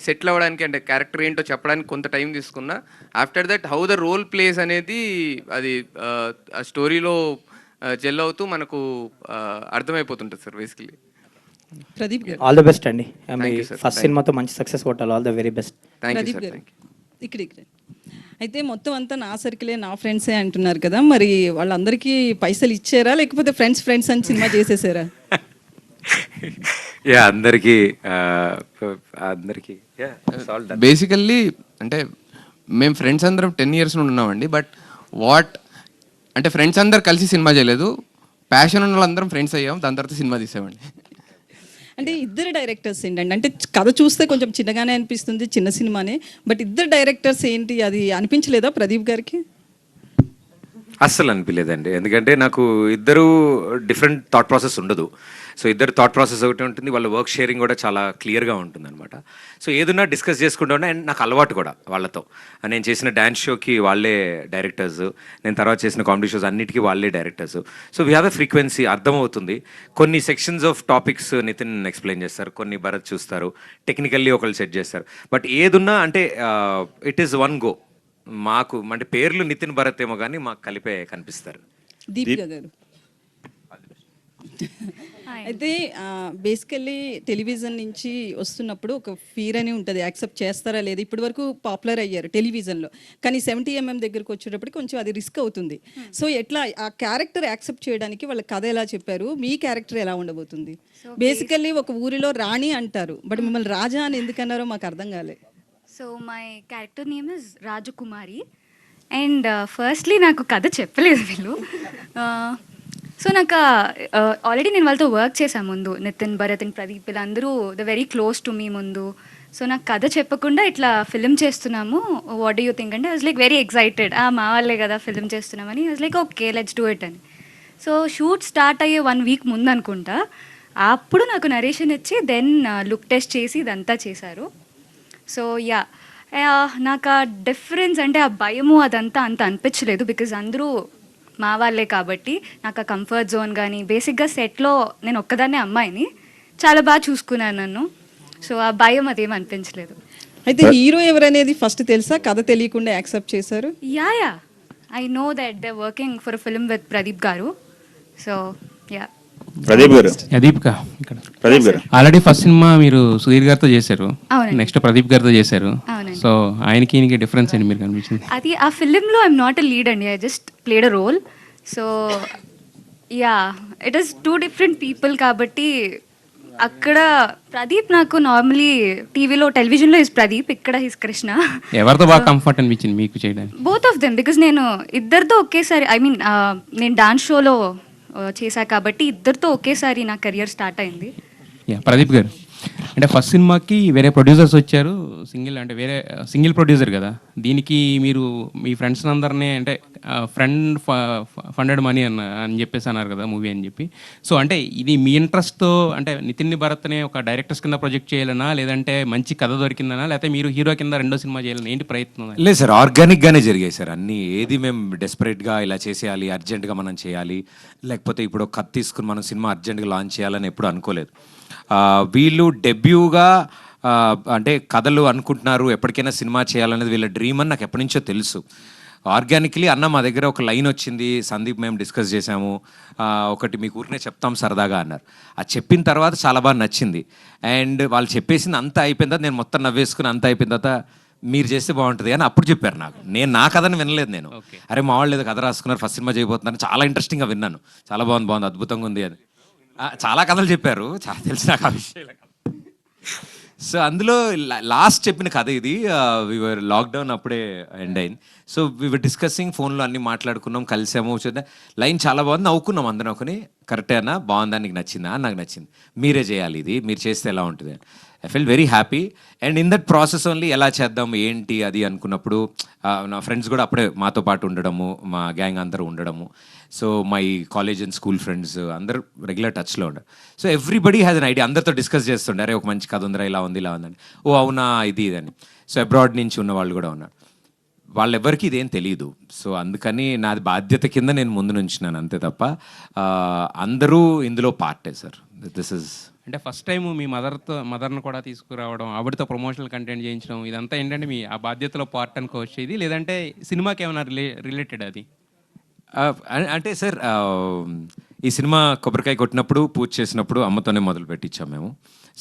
సెటిల్ అవ్వడానికి, అంటే క్యారెక్టర్ ఏంటో చెప్పడానికి కొంత టైం తీసుకున్నా, after that how the role plays అనేది అది ఆ స్టోరీలో జెల్ అవుతూ మనకు అర్థమైపోతుంటుంది sir basically. Pradeep garu, all the best అండి. Thank you, sir. ఫస్ట్ సినిమాతో మంచి సక్సెస్ కొట్టాలి. All the very best. Thank you Pradeep sir, garu, thank you. ఇక్కడ అయితే మొత్తం అంతా నా సర్కిలే, నా ఫ్రెండ్సే అంటున్నారు కదా, మరి వాళ్ళందరికీ పైసలు ఇచ్చారా, లేకపోతే ఫ్రెండ్స్ అని సినిమా చేసేసారా? యా, అందరికీ బేసికల్లీ అంటే మేము ఫ్రెండ్స్ అందరం 10 years నుండి ఉన్నామండి. బట్ అంటే ఫ్రెండ్స్ అందరు కలిసి సినిమా చేయలేదు, ప్యాషన్ ఉన్న వాళ్ళందరం ఫ్రెండ్స్ అయ్యాం, దాని తర్వాత సినిమా తీసామండి. అంటే ఇద్దరు డైరెక్టర్స్ ఏంటండి, అంటే కథ చూస్తే కొంచెం చిన్నగానే అనిపిస్తుంది, చిన్న సినిమానే, బట్ ఇద్దరు డైరెక్టర్స్ ఏంటి, అది అనిపించలేదా ప్రదీప్ గారికి? అస్సలు అనిపించలేదండి, ఎందుకంటే నాకు ఇద్దరు డిఫరెంట్ థాట్ ప్రాసెస్ ఉండదు. సో ఇద్దరు థాట్ ప్రాసెస్ ఒకటి ఉంటుంది, వాళ్ళ వర్క్ షేరింగ్ కూడా చాలా క్లియర్గా ఉంటుంది అనమాట. సో ఏదన్నా డిస్కస్ చేసుకుంటూ ఉంటే, అండ్ నాకు అలవాటు కూడా వాళ్ళతో. నేను చేసిన డ్యాన్స్ షోకి వాళ్ళే డైరెక్టర్స్, నేను తర్వాత చేసిన కామెడీ షోస్ అన్నిటికీ వాళ్ళే directors. So we have a frequency, అర్థమవుతుంది. కొన్ని sections of topics Nitin explain చేస్తారు, కొన్ని భరత్ చూస్తారు, టెక్నికల్లీ ఒకళ్ళు సెట్ చేస్తారు. బట్ ఏదున్నా అంటే ఇట్ ఈస్ వన్ గో. మాకు అంటే పేర్లు నితిన్ భరత్ ఏమో కానీ మాకు కలిపే కనిపిస్తారు. దీపిక గారు, అయితే బేసికల్లీ టెలివిజన్ నుంచి వస్తున్నప్పుడు ఒక ఫీర్ అని ఉంటుంది, యాక్సెప్ట్ చేస్తారా లేదా. ఇప్పటి వరకు పాపులర్ అయ్యారు టెలివిజన్లో, కానీ 70mm దగ్గరకు వచ్చేటప్పుడు కొంచెం అది రిస్క్ అవుతుంది. సో ఎట్లా ఆ క్యారెక్టర్ యాక్సెప్ట్ చేయడానికి వాళ్ళ కథ ఎలా చెప్పారు, మీ క్యారెక్టర్ ఎలా ఉండబోతుంది? బేసికల్లీ ఒక ఊరిలో రాణి అంటారు, బట్ మిమ్మల్ని రాజా అని ఎందుకన్నారో మాకు అర్థం కాలే. So my character name is Rajakumari. And firstly నాకు కథ చెప్పలేదు వీళ్ళు. సో నాకు ఆల్రెడీ నేను వాళ్ళతో వర్క్ చేశాను ముందు, నితిన్, భరత్ అండ్ ప్రదీప్ వీళ్ళందరూ the very close to me ముందు. సో నాకు కథ చెప్పకుండా ఇట్లా ఫిలిం చేస్తున్నాము, వాట్ డూ యూ థింక్ అంటే I was like very excited. మా వాళ్ళే కదా ఫిలిం చేస్తున్నామని. I was like okay let's do it అని. సో షూట్ స్టార్ట్ అయ్యే 1 వీక్ ముందు అనుకుంటా, అప్పుడు నాకు నరేషన్ ఇచ్చి దెన్ లుక్ టెస్ట్ చేసి ఇదంతా చేశారు. సో యా, నాకు ఆ డిఫరెన్స్ అంటే ఆ భయము అదంతా అంత అనిపించలేదు, బికాజ్ అందరూ మా వాళ్ళే కాబట్టి. నాకు ఆ కంఫర్ట్ జోన్ కానీ, బేసిక్గా సెట్లో నేను ఒక్కదాన్నే అమ్మాయిని, చాలా బాగా చూసుకున్నాను నన్ను. సో ఆ భయం అదేం అనిపించలేదు. అయితే హీరో ఎవరనేది ఫస్ట్ తెలుసా, కథ తెలియకుండా యాక్సెప్ట్ చేశారు? Yeah I know that they working for film with Pradeep garu. So yeah. Pradeep గారు, దీపిక ఇక్కడ ప్రదీప్ గారు ఆల్రెడీ ఫస్ట్ సినిమా మీరు సుధీర్ గారితో చేశారు, అవునండి. నెక్స్ట్ ప్రదీప్ గారితో చేశారు. అవునండి. సో ఆయనకి డిఫరెన్స్ అండి మీరు కనిపించింది? అది ఆ ఫిలింలో ఐఎమ్ నాట్ ఎ లీడ్ అండి, I just played a role. So yeah, it is 2 different people కాబట్టి అక్కడ ప్రదీప్ నాకు నార్మలీ టీవీలో టెలివిజన్లో ఇస్ ప్రదీప్, ఇక్కడ హిస్ కృష్ణ. ఎవరితో బాగా కంఫర్ట్ అనిపించింది మీకు చేయడానికి? బోత్ ఆఫ్ దెమ్, బికాజ్ నేను ఇద్దరితో ఒకేసారి ఐ మీన్ నేను డాన్స్ షోలో చేశా కాబట్టి ఇద్దరితో ఒకేసారి నా కెరియర్ స్టార్ట్ అయింది. యా, ప్రదీప్ గారు అంటే ఫస్ట్ సినిమాకి వేరే ప్రొడ్యూసర్స్ వచ్చారు, అంటే వేరే సింగిల్ ప్రొడ్యూసర్ కదా. దీనికి మీరు మీ ఫ్రెండ్స్ అందరినీ అంటే ఫ్రెండ్ ఫండెడ్ మనీ అని చెప్పేసి అన్నారు కదా మూవీ అని చెప్పి. సో అంటే ఇది మీ ఇంట్రెస్ట్తో అంటే నితిన్ భరత్ని ఒక డైరెక్టర్స్ కింద ప్రొజెక్ట్ చేయాలనా, లేదంటే మంచి కథ దొరికిందనా, లేకపోతే మీరు హీరో కింద రెండో సినిమా చేయాలని ఏంటి ప్రయత్నం? లేదు సార్, ఆర్గానిక్గానే జరిగాయి సార్ అన్నీ. ఏది మేము డెస్పరేట్గా ఇలా చేసేయాలి, అర్జెంటుగా మనం చేయాలి, లేకపోతే ఇప్పుడు కథ తీసుకుని మనం సినిమా అర్జెంటుగా లాంచ్ చేయాలని ఎప్పుడు అనుకోలేదు. వీళ్ళు డెబ్యూగా అంటే కథలు అనుకుంటున్నారు, ఎప్పటికైనా సినిమా చేయాలనేది వీళ్ళ డ్రీమ్ అని నాకు ఎప్పటి నుంచో తెలుసు. ఆర్గానిక్లీ అన్న మా దగ్గర ఒక లైన్ వచ్చింది, సందీప్ మేము డిస్కస్ చేసాము, ఒకటి మీకు ఊరినే చెప్తాం సరదాగా అన్నారు. అది చెప్పిన తర్వాత చాలా బాగా నచ్చింది. అండ్ వాళ్ళు చెప్పేసింది అంతా అయిపోయిన తర్వాత నేను మొత్తం నవ్వేసుకుని అంతా అయిపోయిన తర్వాత మీరు చేస్తే బాగుంటుంది అని అప్పుడు చెప్పారు నాకు. నేను నా కథని వినలేదు. నేను అరే మా వాళ్ళు ఏదో కథ రాసుకున్నారు, ఫస్ట్ సినిమా చేయబోతున్నారు, చాలా ఇంట్రెస్టింగ్గా విన్నాను, చాలా బాగుంది అద్భుతంగా ఉంది అని. చాలా కథలు చెప్పారు, చాలా తెలిసి నాకు ఆ విషయాలు. సో అందులో లాస్ట్ చెప్పిన కథ ఇది. వివర్ లాక్డౌన్ అప్పుడే ఎండ్ అయింది. సో వివర్ డిస్కసింగ్, ఫోన్లో అన్నీ మాట్లాడుకున్నాం, కలిసాము, లైన్ చాలా బాగుంది, నవ్వుకున్నాం అందరం. ఒకని కరెక్టే అన్న, బాగుందా, నీకు నచ్చిందా? నాకు నచ్చింది, మీరే చేయాలి, ఇది మీరు చేస్తే ఎలా ఉంటుంది. I feel very happy. And in that process only ఎలా చేద్దాం ఏంటి అది అనుకున్నప్పుడు నా ఫ్రెండ్స్ కూడా అప్పుడే మాతో పాటు ఉండడము, మా గ్యాంగ్ అందరూ ఉండడము. So my college and school friends అందరూ రెగ్యులర్ టచ్లో ఉండరు. So everybody has an idea, అందరితో డిస్కస్ చేస్తుండే, అరే ఒక మంచి కథ ఉందిరా, ఇలా ఉంది ఇలా ఉందని. ఓ అవునా, ఇది ఇదని. సో అబ్రాడ్ నుంచి ఉన్న వాళ్ళు కూడా ఉన్నారు, వాళ్ళెవ్వరికి ఇదేం తెలియదు. సో అందుకని నాది బాధ్యత కింద నేను ముందు నుంచినాను అంతే తప్ప అందరూ ఇందులో పార్టే సార్. దిస్ ఇస్ అంటే ఫస్ట్ టైం మీ మదర్ని కూడా తీసుకురావడం, ఆవిడతో ప్రమోషనల్ కంటెంట్ చేయించడం, ఇదంతా ఏంటంటే మీ ఆ బాధ్యతలో పార్ట్ అనుకోవచ్చు ఇది, లేదంటే సినిమాకి ఏమైనా రిలేటెడ్ అది? అంటే సార్ ఈ సినిమా కొబ్బరికాయ కొట్టినప్పుడు, పూజ చేసినప్పుడు అమ్మతోనే మొదలు పెట్టించాం మేము.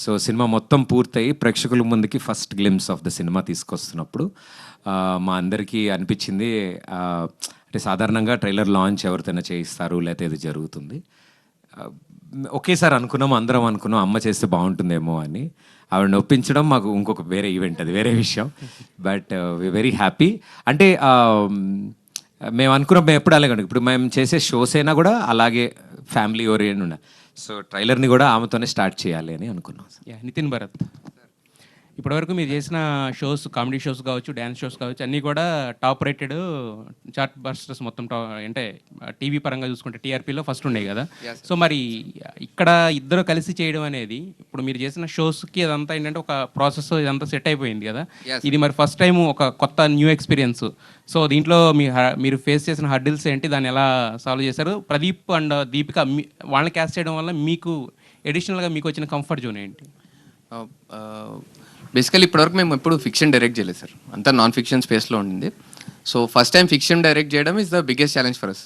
సో సినిమా మొత్తం పూర్తయి ప్రేక్షకుల ముందుకి first glimpse of the cinema తీసుకొస్తున్నప్పుడు మా అందరికీ అనిపించింది, అంటే సాధారణంగా ట్రైలర్ లాంచ్ ఎవరితోనే చేయిస్తారు, లేకపోతే ఇది జరుగుతుంది. ఒకేసారి అనుకున్నాం, అందరం అనుకున్నాం అమ్మ చేస్తే బాగుంటుందేమో అని. ఆవిడని ఒప్పించడం మాకు ఇంకొక వేరే ఈవెంట్, అది వేరే విషయం. But we very happy. అంటే మేము అనుకున్నాం, మేము ఎప్పుడు అలాగే ఇప్పుడు మేము చేసే షోస్ అయినా కూడా అలాగే ఫ్యామిలీ ఓరియంట్ ఉండాలి. సో ట్రైలర్ని కూడా ఆమెతోనే స్టార్ట్ చేయాలి అని అనుకున్నాం. నితిన్ భరత్, ఇప్పటివరకు మీరు చేసిన షోస్, కామెడీ షోస్ కావచ్చు, డ్యాన్స్ షోస్ కావచ్చు, అన్నీ కూడా టాప్ రేటెడ్ చార్ట్ బస్టర్స్ మొత్తం అంటే టీవీ పరంగా చూసుకుంటే టీఆర్పీలో ఫస్ట్ ఉన్నాయి కదా. సో మరి ఇక్కడ ఇద్దరు కలిసి చేయడం అనేది, ఇప్పుడు మీరు చేసిన షోస్కి అదంతా ఏంటంటే ఒక ప్రాసెస్ ఇదంతా సెట్ అయిపోయింది కదా. ఇది మరి ఫస్ట్ టైం ఒక కొత్త న్యూ ఎక్స్పీరియన్స్. సో దీంట్లో మీరు ఫేస్ చేసిన హర్డిల్స్ ఏంటి, దాన్ని ఎలా సాల్వ్ చేశారు? ప్రదీప్ అండ్ దీపిక వాళ్ళని క్యాస్ట్ చేయడం వల్ల మీకు ఎడిషనల్గా మీకు వచ్చిన కంఫర్ట్ జోన్ ఏంటి? బేసికలీ ఇప్పటివరకు మేము ఎప్పుడు ఫిక్షన్ డైరెక్ట్ చేయలేదు సార్, అంతా నాన్ ఫిక్షన్ స్పేస్లో ఉండింది. So first time fiction direct చేయడం is the biggest challenge for us.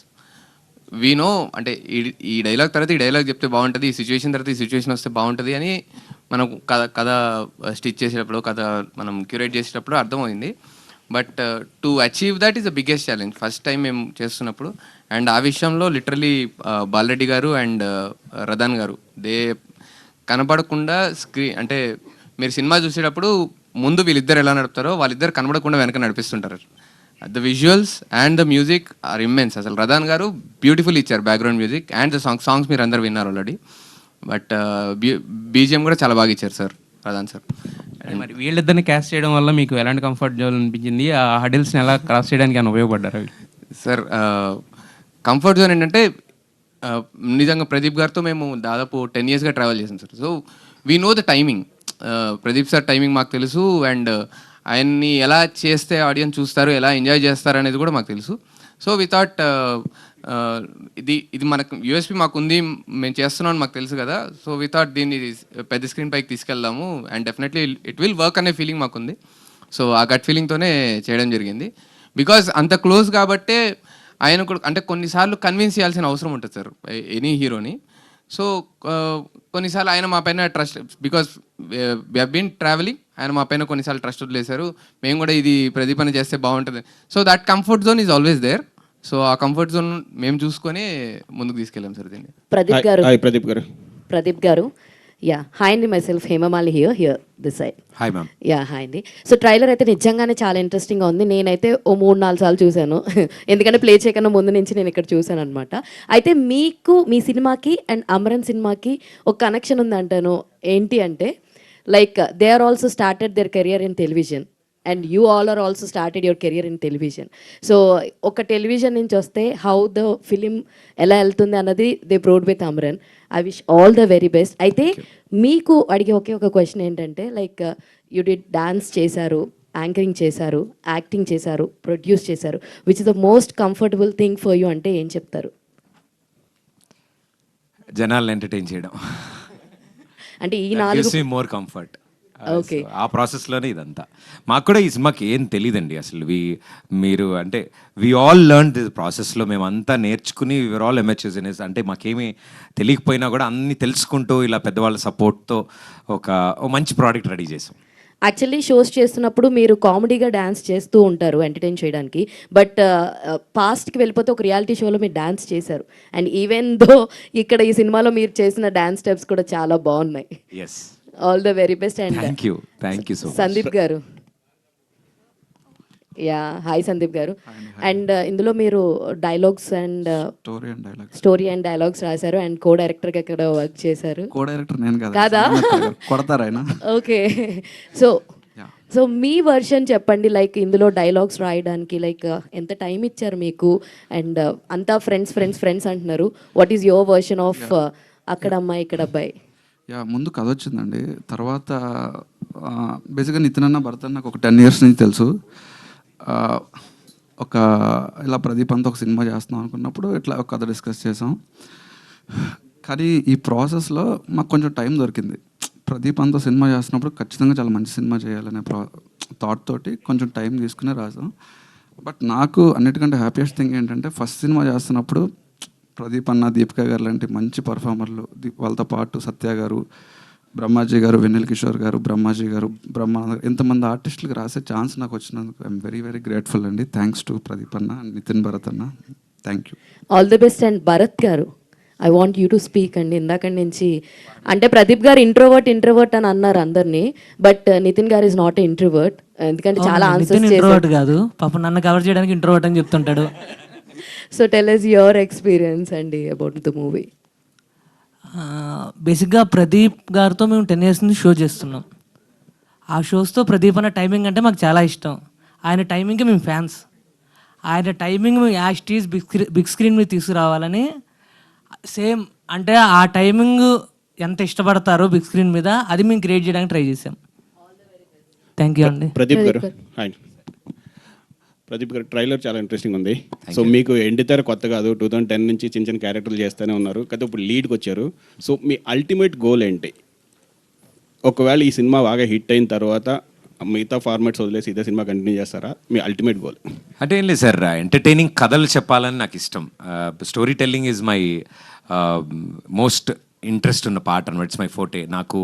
We know అంటే ఈ డైలాగ్ తర్వాత ఈ డైలాగ్ చెప్తే బాగుంటుంది, ఈ సిచ్యువేషన్ తర్వాత ఈ సిచ్యువేషన్ వస్తే బాగుంటుంది అని మనం కథ స్టిచ్ చేసేటప్పుడు, కథ మనం క్యూరేట్ చేసేటప్పుడు అర్థమైంది. But to achieve that is the biggest challenge first time మేము చేస్తున్నప్పుడు. అండ్ ఆ విషయంలో లిటరలీ బాలరెడ్డి గారు అండ్ రదాన్ గారు దే కనపడకుండా అంటే మీరు సినిమా చూసేటప్పుడు ముందు వీళ్ళిద్దరు ఎలా నడుపుతారో వాళ్ళిద్దరు కనబడకుండా వెనక నడిపిస్తుంటారు. The visuals and the music are immense. అసలు రదాన్ గారు బ్యూటిఫుల్ ఇచ్చారు background music and the songs మీరు అందరు విన్నారు ఆల్రెడీ. బట్ బీజిఎం కూడా చాలా బాగా ఇచ్చారు సార్ రదాన్ సార్. మరి వీళ్ళిద్దరిని క్యాస్ట్ చేయడం వల్ల మీకు ఎలాంటి కంఫర్ట్ జోన్ అనిపించింది? ఆ హడిల్స్ని ఎలా క్రాస్ చేయడానికి ఏమైనా ఉపయోగపడ్డారు సార్? కంఫర్ట్ జోన్ ఏంటంటే నిజంగా ప్రదీప్ గారితో మేము దాదాపు 10 yearsగా ట్రావెల్ చేసాం sir. So we know the timing. Pradeep sir timing మాకు తెలుసు అండ్ ఆయన్ని ఎలా చేస్తే ఆడియన్స్ చూస్తారు, ఎలా ఎంజాయ్ చేస్తారు అనేది కూడా మాకు తెలుసు. సో వి థాట్ ఇది మనకు యూఎస్పీ మాకుంది, మేము చేస్తున్నాం అని మాకు తెలుసు కదా. సో వి థాట్ దీన్ని పెద్ద స్క్రీన్ పైకి తీసుకెళ్దాము and definitely it will work అనే ఫీలింగ్ మాకుంది. సో ఆ గట్ ఫీలింగ్తోనే చేయడం జరిగింది. బికాజ్ అంత క్లోజ్ కాబట్టే ఆయన కూడా అంటే కొన్నిసార్లు కన్విన్స్ చేయాల్సిన అవసరం ఉంటుంది సార్ ఎనీ హీరోని. సో కొన్నిసార్లు ఆయన మా పైన trust, because we have been travelling, ఆయన మా పైన కొన్నిసార్లు ట్రస్ట్ వదిలేశారు. మేము కూడా ఇది ప్రదీప్ చేస్తే బాగుంటుంది. So that comfort zone is always there. So ఆ కంఫర్ట్ జోన్ మేము చూసుకొని ముందుకు తీసుకెళ్ళాం సార్ దీన్ని. ప్రదీప్ గారు యా హాయ్ అండి, myself Hemamali here this side. Hi ma'am. Yeah hi అండి. సో ట్రైలర్ అయితే నిజంగానే చాలా ఇంట్రెస్టింగ్గా ఉంది. నేనైతే ఓ 3-4 సార్లు చూశాను, ఎందుకంటే ప్లే చేయకన్నా ముందు నుంచి నేను ఇక్కడ చూశాను అనమాట. అయితే మీకు మీ సినిమాకి అండ్ అమరన్ సినిమాకి ఒక కనెక్షన్ ఉంది అంటాను. ఏంటి అంటే like they are also started their career in television and you all are also started your career in television. So ఒక టెలివిజన్ నుంచి వస్తే హౌ ద ఫిలిం ఎలా వెళ్తుంది అన్నది they proved with Amaran. I wish all the very best. అయితే మీకు అడిగే ఒకే ఒక క్వశ్చన్ ఏంటంటే లైక్ యూ డిడ్ డాన్స్ చేశారు, యాంకరింగ్ చేశారు, యాక్టింగ్ చేశారు, ప్రొడ్యూస్ చేశారు. Which is the most comfortable thing for you అంటే ఏం చెప్తారు? జనాలను ఎంటర్టైన్ చేయడం. అంటే ఈ 4 మోర్ కంఫర్ట్. ఓకే, ఆ ప్రాసెస్లోనే ఇదంతా. మాకు కూడా ఈ సినిమాకి ఏం తెలియదండి అసలు. మీరు అంటే వి ఆల్ లెర్న్ దిస్ ప్రాసెస్లో మేమంతా నేర్చుకుని విఆర్ ఆల్ ఎమర్చర్స్. అంటే మాకేమీ తెలియకపోయినా కూడా అన్ని తెలుసుకుంటూ ఇలా పెద్దవాళ్ళ సపోర్ట్తో ఒక మంచి ప్రోడక్ట్ రెడీ చేసాం. యాక్చువల్లీ షోస్ చేస్తున్నప్పుడు మీరు కామెడీగా డ్యాన్స్ చేస్తూ ఉంటారు ఎంటర్టైన్ చేయడానికి. బట్ పాస్ట్కి వెళ్ళిపోతే ఒక రియాలిటీ షోలో మీరు డ్యాన్స్ చేశారు. అండ్ ఈవెన్ దో ఇక్కడ ఈ సినిమాలో మీరు చేసిన డ్యాన్స్ స్టెప్స్ కూడా చాలా బాగున్నాయి. Yes, all the very best. And thank you so much. Sandeep గారు, యా హాయ్ సందీప్ గారు. అండ్ ఇందులో మీరు dialogues and story and dialogues రాశారు అండ్ కో డైరెక్టర్గా ఇక్కడ వర్క్ చేశారు. కో డైరెక్టర్ నేను కాదా? కొడతారు ఆయన. ఓకే, సో మీ వర్షన్ చెప్పండి. లైక్ ఇందులో డైలాగ్స్ రాయడానికి లైక్ ఎంత టైం ఇచ్చారు మీకు? అండ్ అంతా ఫ్రెండ్స్ అంటున్నారు. What is your version of అక్కడ అమ్మాయి ఇక్కడ అబ్బాయి? ముందు కథ వచ్చిందండి. తర్వాత బేసిక్గా నితిన్ అన్న భరత్ నాకు ఒక 10 years నుంచి తెలుసు. ఒక ఇలా ప్రదీప్ అంతా ఒక సినిమా చేస్తున్నాం అనుకున్నప్పుడు ఇట్లా ఒక కథ డిస్కస్ చేసాం. కానీ ఈ ప్రాసెస్లో మాకు కొంచెం టైం దొరికింది. ప్రదీప్ అంతా సినిమా చేస్తున్నప్పుడు ఖచ్చితంగా చాలా మంచి సినిమా చేయాలనే థాట్ తోటి కొంచెం టైం తీసుకునే రాసాం. బట్ నాకు అన్నిటికంటే హ్యాపీయెస్ట్ థింగ్ ఏంటంటే ఫస్ట్ సినిమా చేస్తున్నప్పుడు ప్రదీప్ అన్న, దీపిక గారు లాంటి మంచి పర్ఫార్మర్లు, వాళ్ళతో పాటు సత్య గారు, బ్రహ్మాజీ గారు, వెన్నెల కిషోర్ గారు, బ్రహ్మాజీ గారు, బ్రహ్మానంద గారు, ఇంతమంది ఆర్టిస్టులకు రాసే ఛాన్స్ నాకు వచ్చినందుకు ఐఎమ్ వెరీ వెరీ గ్రేట్ఫుల్ అండి. థ్యాంక్స్ టు ప్రదీప్ అన్న అండ్ నితిన్ భరత్ అన్న. Thank you. All the best. And Bharat garu, I want you to speak అండి. ఇందాక నుంచి అంటే ప్రదీప్ గారు ఇంట్రోవర్ట్ అని అన్నారు అందరినీ, బట్ నితిన్ గారు ఇస్ నాట్ ఇంట్రోవర్ట్. ఎందుకంటే చాలా ఆన్సర్స్ ఇంట్రోవర్ట్ కాదు, పాపం నన్ను కవర్ చేయడానికి ఇంట్రోవర్ట్ అని చెప్తుంటాడు. So tell us your experience అండి అబౌట్ ద మూవీ. బేసిక్గా ప్రదీప్ గారితో మేము 10 years నుంచి షో చేస్తున్నాం. ఆ షోస్తో ప్రదీప్ అన్న టైమింగ్ అంటే మాకు చాలా ఇష్టం. ఆయన టైమింగ్కి మేము ఫ్యాన్స్. ఆయన టైమింగ్ మేము యాస్టీస్ బిగ్ స్క్రీన్ మీద తీసుకురావాలని సేమ్ అంటే ఆ టైమింగ్ ఎంత ఇష్టపడతారో బిగ్ స్క్రీన్ మీద అది మేము క్రియేట్ చేయడానికి ట్రై చేసాం. థ్యాంక్ యూ అండి. ప్రదీప్ గారు హాయ్. ప్రదీప్ గారు ట్రైలర్ చాలా ఇంట్రెస్టింగ్ ఉంది. సో మీకు ఎండితెర కొత్త కాదు, 2010 నుంచి చిన్న క్యారెక్టర్లు చేస్తూనే ఉన్నారు కదా, ఇప్పుడు లీడ్కి వచ్చారు. సో మీ అల్టిమేట్ గోల్ ఏంటి? ఒకవేళ ఈ సినిమా బాగా హిట్ అయిన తర్వాత మిగతా ఫార్మాట్స్ వదిలేసి ఇదే సినిమా కంటిన్యూ చేస్తారా? మీ అల్టిమేట్ గోల్? అంటే ఏం లేదు సార్, ఎంటర్టైనింగ్ కథలు చెప్పాలని నాకు ఇష్టం. Story telling is my most interest ఉన్న పార్ట్ అనమాట. It's my ఫోటే. నాకు